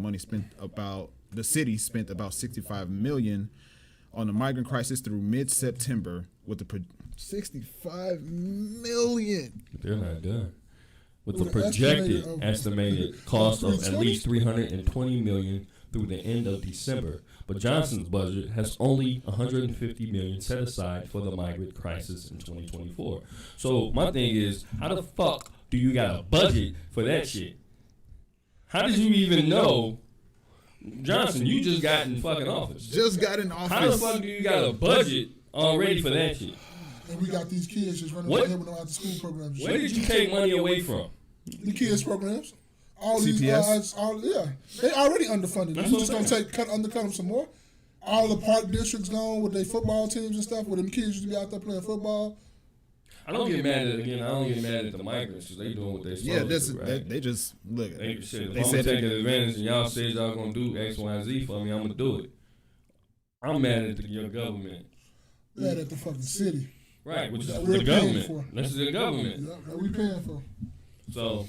city spent about $65 million on the migrant crisis through mid-September with the $65 million. They're not done. With the projected estimated cost of at least $320 million through the end of December. But Johnson's budget has only $150 million set aside for the migrant crisis in 2024. So my thing is, how the fuck do you got a budget for that shit? How did you even know? Johnson, you just got in fucking office. Just got in office. How the fuck do you got a budget already for that shit? And we got these kids just running around here with no after school programs. Where did you take money away from? The kids programs. All CPS? These, they already underfunded. That's You just gonna undercut them some more. All the park districts gone with their football teams and stuff, where them kids used to be out there playing football. I don't get mad at the migrants because they doing what they supposed to do, right? They just look. They said taking advantage, and y'all said y'all gonna do X, Y, and Z for me. I'm gonna do it. I'm mad at your government. Mad at the fucking city. Right, which is that the government. This is the government. Yeah, that we paying for. So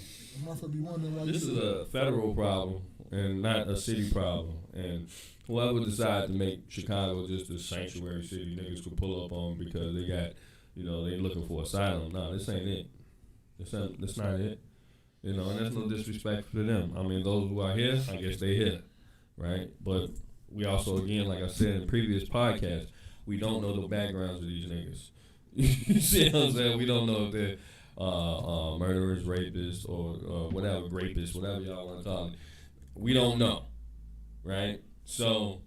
this is a federal problem and not a city problem. And whoever decides to make Chicago just a sanctuary city, niggas could pull up on because they got, they looking for asylum. No, this ain't it. That's not it. And that's no disrespect to them. I mean, those who are here, I guess they here, right? But we also, again, like I said in previous podcasts, we don't know the backgrounds of these niggas. You see what I'm saying? We don't know if they're murderers, rapists, or whatever, rapists, whatever y'all want to call it. We don't know, right? So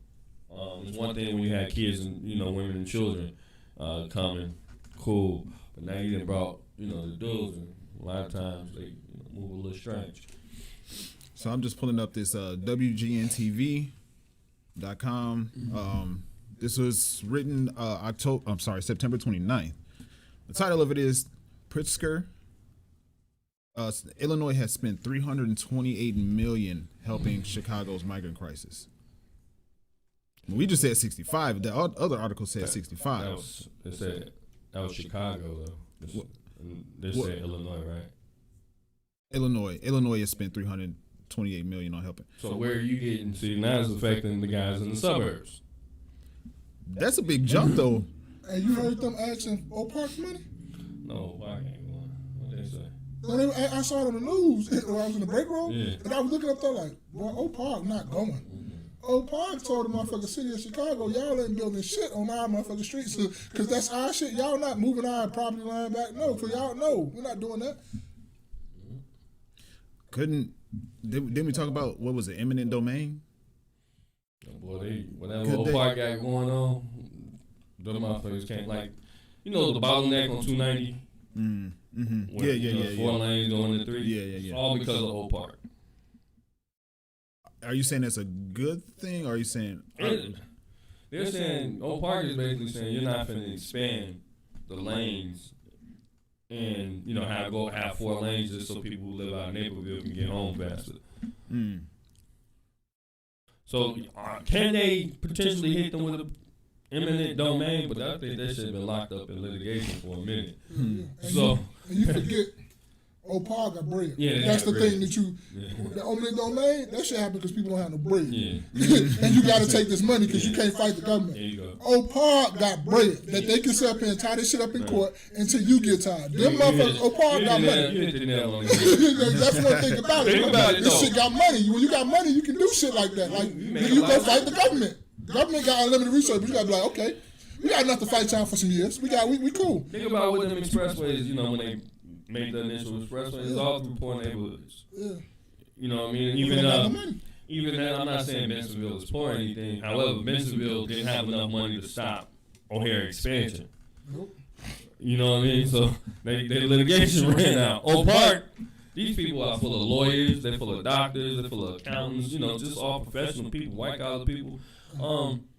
it's one thing when you have kids and women and children coming, cool, but now you done brought the dudes, and a lot of times they move a little strange. So I'm just pulling up this WGNTV.com. This was written September 29th. The title of it is Pritzker. Illinois has spent $328 million helping Chicago's migrant crisis. We just said 65. The other article said 65. That was Chicago though. They said Illinois, right? Illinois has spent $328 million on helping. So where are you getting? See, now it's affecting the guys in the suburbs. That's a big jump, though. And you heard them asking Oak Park money? No, I can't go on. What they say? No, I saw it on the news when I was in the break room, yeah. and I was looking up there like, boy, Oak Park not going. Mm-hmm. Oak Park told the motherfucking city of Chicago, y'all ain't building shit on our motherfucking streets, because that's our shit. Y'all not moving our property line back. No, for y'all, no, we're not doing that. Didn't we talk about, what was it, eminent domain? Boy, whatever Oak Park got going on, them motherfuckers can't, like, the bottleneck on 290. Mm-hmm. Where, Yeah. 4 lanes going to 3. Yeah. It's all because of Oak Park. Are you saying that's a good thing, or are you saying... They're saying, Oak Park is basically saying you're not finna expand the lanes and, have 4 lanes just so people who live out in Naperville can get home faster. Mm. So can they potentially hit them with an eminent domain? But I think that shit been locked up in litigation for a minute. Mm. So and you forget, Paul got bread. Yeah, that's the bread. thing that you. The eminent domain, that shit happen because people don't have no bread. Yeah. And you got to take this money because you can't fight the government. There you go. Paul got bread that they can sit up here and tie this shit up in court until you get tired. Them motherfuckers, Paul got money. You hit the nail on the head. That's one thing about it. Think about it, This though. shit got money. When you got money, you can do shit like that. Like you go fight the government. Government got unlimited resources, but you gotta be like, okay, we got enough to fight time for some years. We cool. Think about what them expressways, you know, when they made the initial expressway, it's all through poor neighborhoods. Yeah. You know what I mean? Even then, I'm not saying Bensenville is poor or anything. However, Bensenville didn't have enough money to stop O'Hare expansion. Nope. You know what I mean? So they litigation ran out. Oak Park, these people are full of lawyers, they're full of doctors, they're full of accountants, you know, just all professional people, white collar people,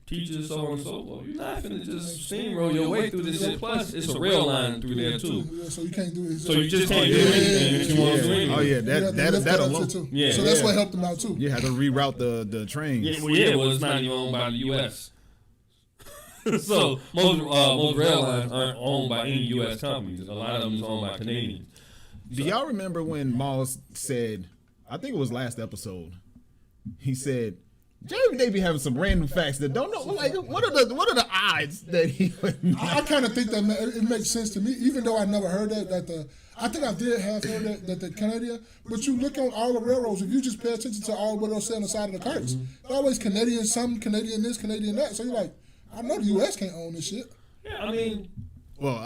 teachers, so on and so forth. You're not finna just steamroll your way through this shit. Plus, it's a rail line through there too. Yeah, so you can't do it. So you just can't do anything that you want to do anyway. Oh yeah, that alone. Too. Yeah. So that's what helped them out too. You had to reroute the trains. Yeah, well, it's not even owned by the U.S. So most rail lines aren't owned by any U.S. companies. A lot of them is owned by Canadians. Do y'all remember when Moss said, I think it was last episode, he said, Jeremy, they be having some random facts that don't know. Like, what are the odds that he would know? I kind of think that it makes sense to me, even though I never heard that. I think I did have heard that the Canadian, but you look on all the railroads, if you just pay attention to all what they'll say on the side of the carts, they're always Canadian, some Canadian this, Canadian that. So you're like, I know the U.S. can't own this shit. Yeah, I mean. Well,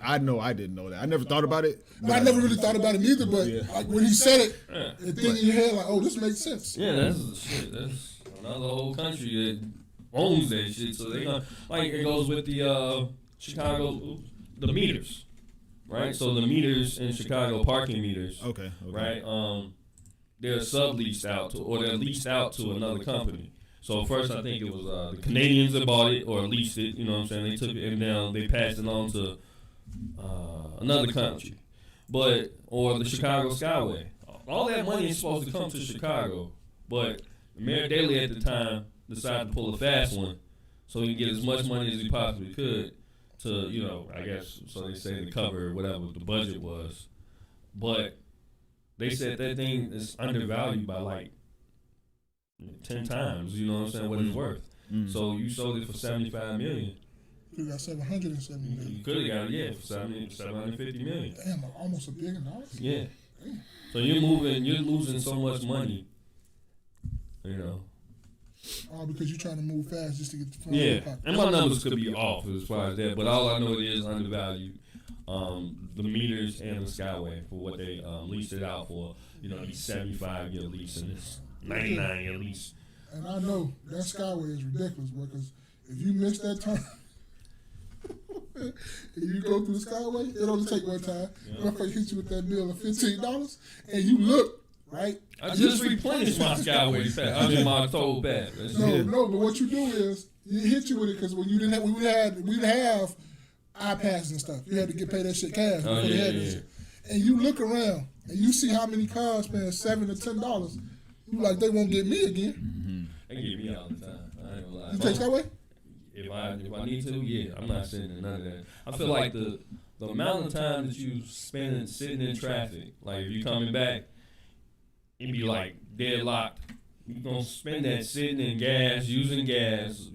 I know I didn't know that. I never thought about it. But I never really thought about it either. But like when he said it, the thing in your head like, oh, this makes sense. Yeah, that's another whole country that owns that shit. So they gonna like it goes with the Chicago the meters, right? So the meters in Chicago, parking meters, okay. right? They're subleased out to, or they're leased out to another company. So first, I think it was the Canadians that bought it or leased it. You know what I'm saying? They took it and now they passed it on to another country, or the Chicago Skyway. All that money is supposed to come to Chicago, but Mayor Daley at the time decided to pull a fast one, so he could get as much money as he possibly could to, you know, I guess so they say to cover whatever the budget was, but they said that thing is undervalued by like 10 times, you know what I'm saying, what it's worth. So you sold it for $75 million. You got $770 million. You could have got it, for $750 million. Damn, almost $1 billion. Yeah. Damn. So you're losing so much money, you know. All because you're trying to move fast just to get the phone. Yeah, and my numbers could be off as far as that, but all I know it is undervalued. The meters and the Skyway for what they leased it out for, you know, these 75-year lease and this 99-year lease. And I know that Skyway is ridiculous, because if you miss that turn, and you go through the Skyway, it only take one time. Motherfucker hit you with that bill of $15, and you look, right? I just replenished my Skyway pass. I mean, my toll pass. No, but what you do is you hit you with it because when you didn't have, we'd have iPads and stuff. You had to pay that shit cash before they had this shit. And you look around and you see how many cars paying $7 to $10. You like, they won't get me again. They get me all the time. I ain't gonna lie. You take Skyway? If I need to, yeah. I'm not sitting in none of that. I feel like the amount of time that you spend sitting in traffic, like if you coming back, it'd be like deadlocked. You're gonna spend that sitting in gas, using gas.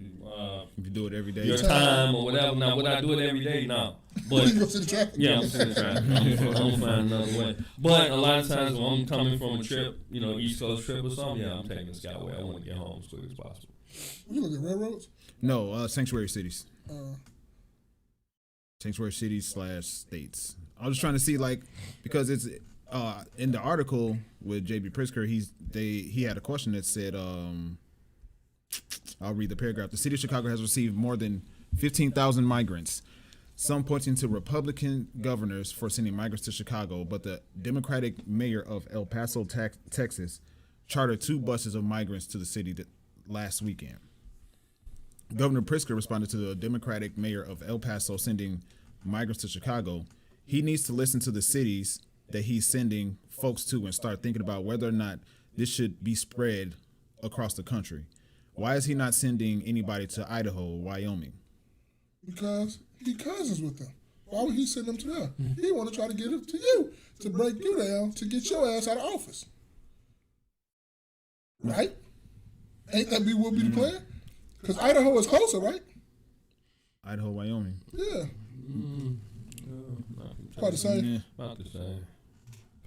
If you do it every day, your time or whatever. Now, would I do it every day? No. But you go to the traffic. Yeah, I'm sitting in traffic. I'm gonna find another way. But a lot of times when I'm coming from a trip, you know, East Coast trip or something, yeah, I'm taking the Skyway. I want to get home as quick as possible. You look at railroads? No, sanctuary cities. Sanctuary cities / states. I was just trying to see, like, because it's in the article with J.B. Pritzker, he had a question that said, I'll read the paragraph. The city of Chicago has received more than 15,000 migrants, some pointing to Republican governors for sending migrants to Chicago, but the Democratic mayor of El Paso, Texas, chartered 2 buses of migrants to the city last weekend. Governor Pritzker responded to the Democratic mayor of El Paso sending migrants to Chicago. He needs to listen to the cities that he's sending folks to and start thinking about whether or not this should be spread across the country. Why is he not sending anybody to Idaho or Wyoming? Because he cousins with them. Why would he send them to them? He want to try to get it to you, to break you down, to get your ass out of office. Right? Ain't that will be the plan? Because Idaho is closer, right? Idaho, Wyoming. Yeah. Not Quite the same. Yeah. About the same.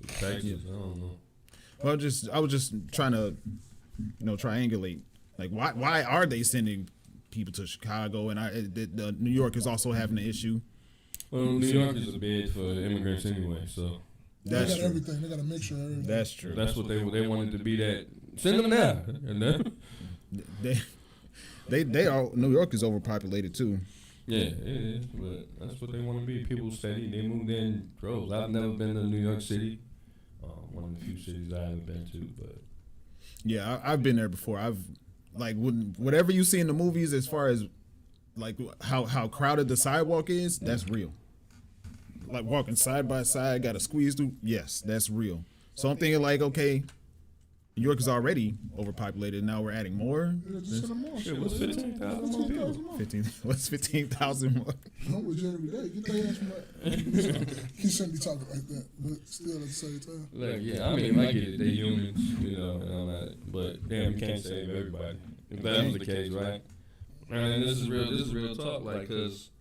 Texas, I don't know. Well, I was just trying to, triangulate. Like, why are they sending people to Chicago? And New York is also having an issue. Well, New York is a bed for immigrants anyway, so That's they got true. everything. They got a mixture of everything. That's true. that's what they wanted to be. That send them there, and then They are. New York is overpopulated too. yeah, it is. But that's what they want to be. People steady. They moved in droves. I've never been to New York City. One of the few cities I haven't been to, but Yeah, I've been there before. Whatever you see in the movies, as far as like how crowded the sidewalk is, that's real. Like walking side by side, got to squeeze through. Yes, that's real. So I'm thinking like, okay, New York is already overpopulated. Now we're adding more. Yeah, just send them more. it was 15,000 more people. 15,000 more. I'm with you every day. Get their ass from that. He shouldn't be talking like that, but still at the same time. Like, yeah, I mean, I get it. They humans, and all that. But damn, you can't save everybody. If that was the case, right? And this is real talk. Like, cause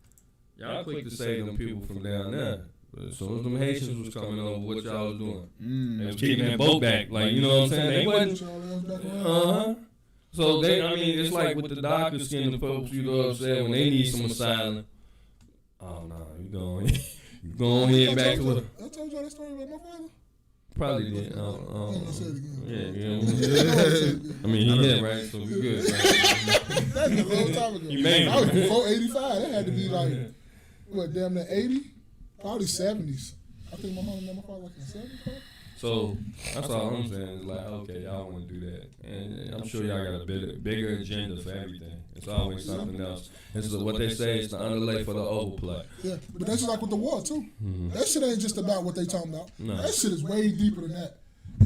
y'all quick to save them people from down there. But as soon as them Haitians was coming over, what y'all was doing? They was kicking that boat back. Like, you know what I'm saying? They wasn't. So it's like with the darker skinned folks, you know what I'm saying? When they need some asylum, oh no, you going head back to what? I told y'all that story about my father. Probably did. I'm gonna say it again. Yeah. I mean, he hit right, so we good. Right? That's a long time ago. You made it. I was before 85. That had to be like, what, damn near 80? Probably 70s. I think my mom met my father like in the 70s. So that's all I'm saying is like, okay, y'all want to do that, and I'm sure y'all got a bigger agenda for everything. It's always something else. This is what they say is the underlay for the overplay. Yeah, but that's just like with the war too. That shit ain't just about what they talking about. No. That shit is way deeper than that.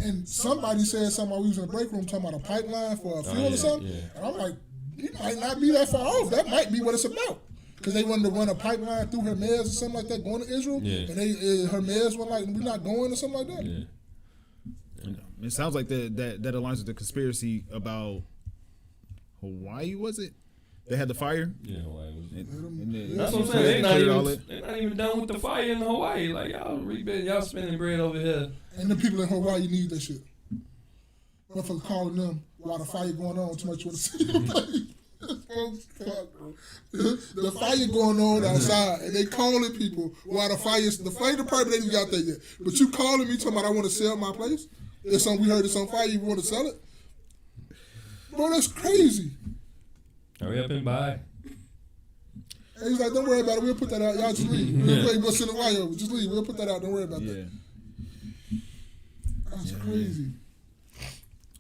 And somebody said something while we was in the break room talking about a pipeline for a fuel or something. Yeah. And I'm like, you might not be that far off. That might be what it's about. Because they wanted to run a pipeline through Hermes or something like that, going to Israel. Yeah. And Hermes were like, we're not going or something like that. Yeah. It sounds like that aligns with the conspiracy about Hawaii. Was it? They had the fire. Yeah, Hawaii was. And That's what I'm saying. They're not even done with the fire in Hawaii. Like y'all spending bread over here. And the people in Hawaii need that shit. Motherfuckers calling them while the fire going on too much with the city. The fire going on outside, and they calling people while the fire department ain't even got there yet. But you calling me talking about I want to sell my place? It's on. We heard it's on fire. You want to sell it? Bro, that's crazy. Hurry up and buy. And he's like, don't worry about it. We'll put that out. Y'all just leave. We'll send the wire over. Just leave. We'll put that out. Don't worry about that. That's crazy.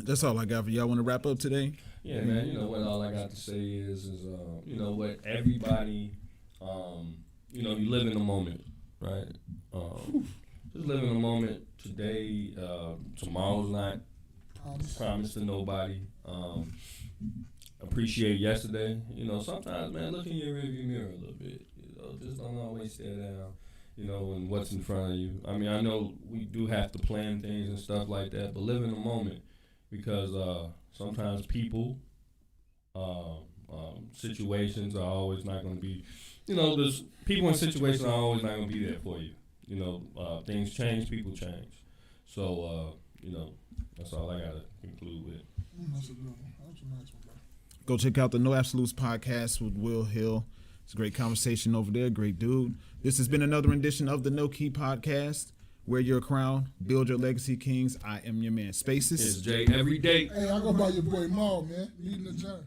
That's all I got for y'all. Want to wrap up today? Yeah, man. You know what? All I got to say is you know what? Everybody, you live in the moment, right? Just live in the moment. Today, tomorrow's not promised to nobody. Appreciate yesterday. Sometimes, man, look in your rearview mirror a little bit. Just don't always stare down. And what's in front of you. I mean, I know we do have to plan things and stuff like that, but live in the moment because sometimes people, situations are always not going to be. There's people in situations are always not going to be there for you. Things change, people change. So, that's all I got to conclude with. That's a good one. That's a nice one, bro. Go check out the No Absolutes podcast with Will Hill. It's a great conversation over there. Great dude. This has been another edition of the KNoWKi podcast. Wear your crown. Build your legacy, Kings. I am your man, Spaces. It's Jay every day. Hey, I go by your boy Maul, man. Leading the journey.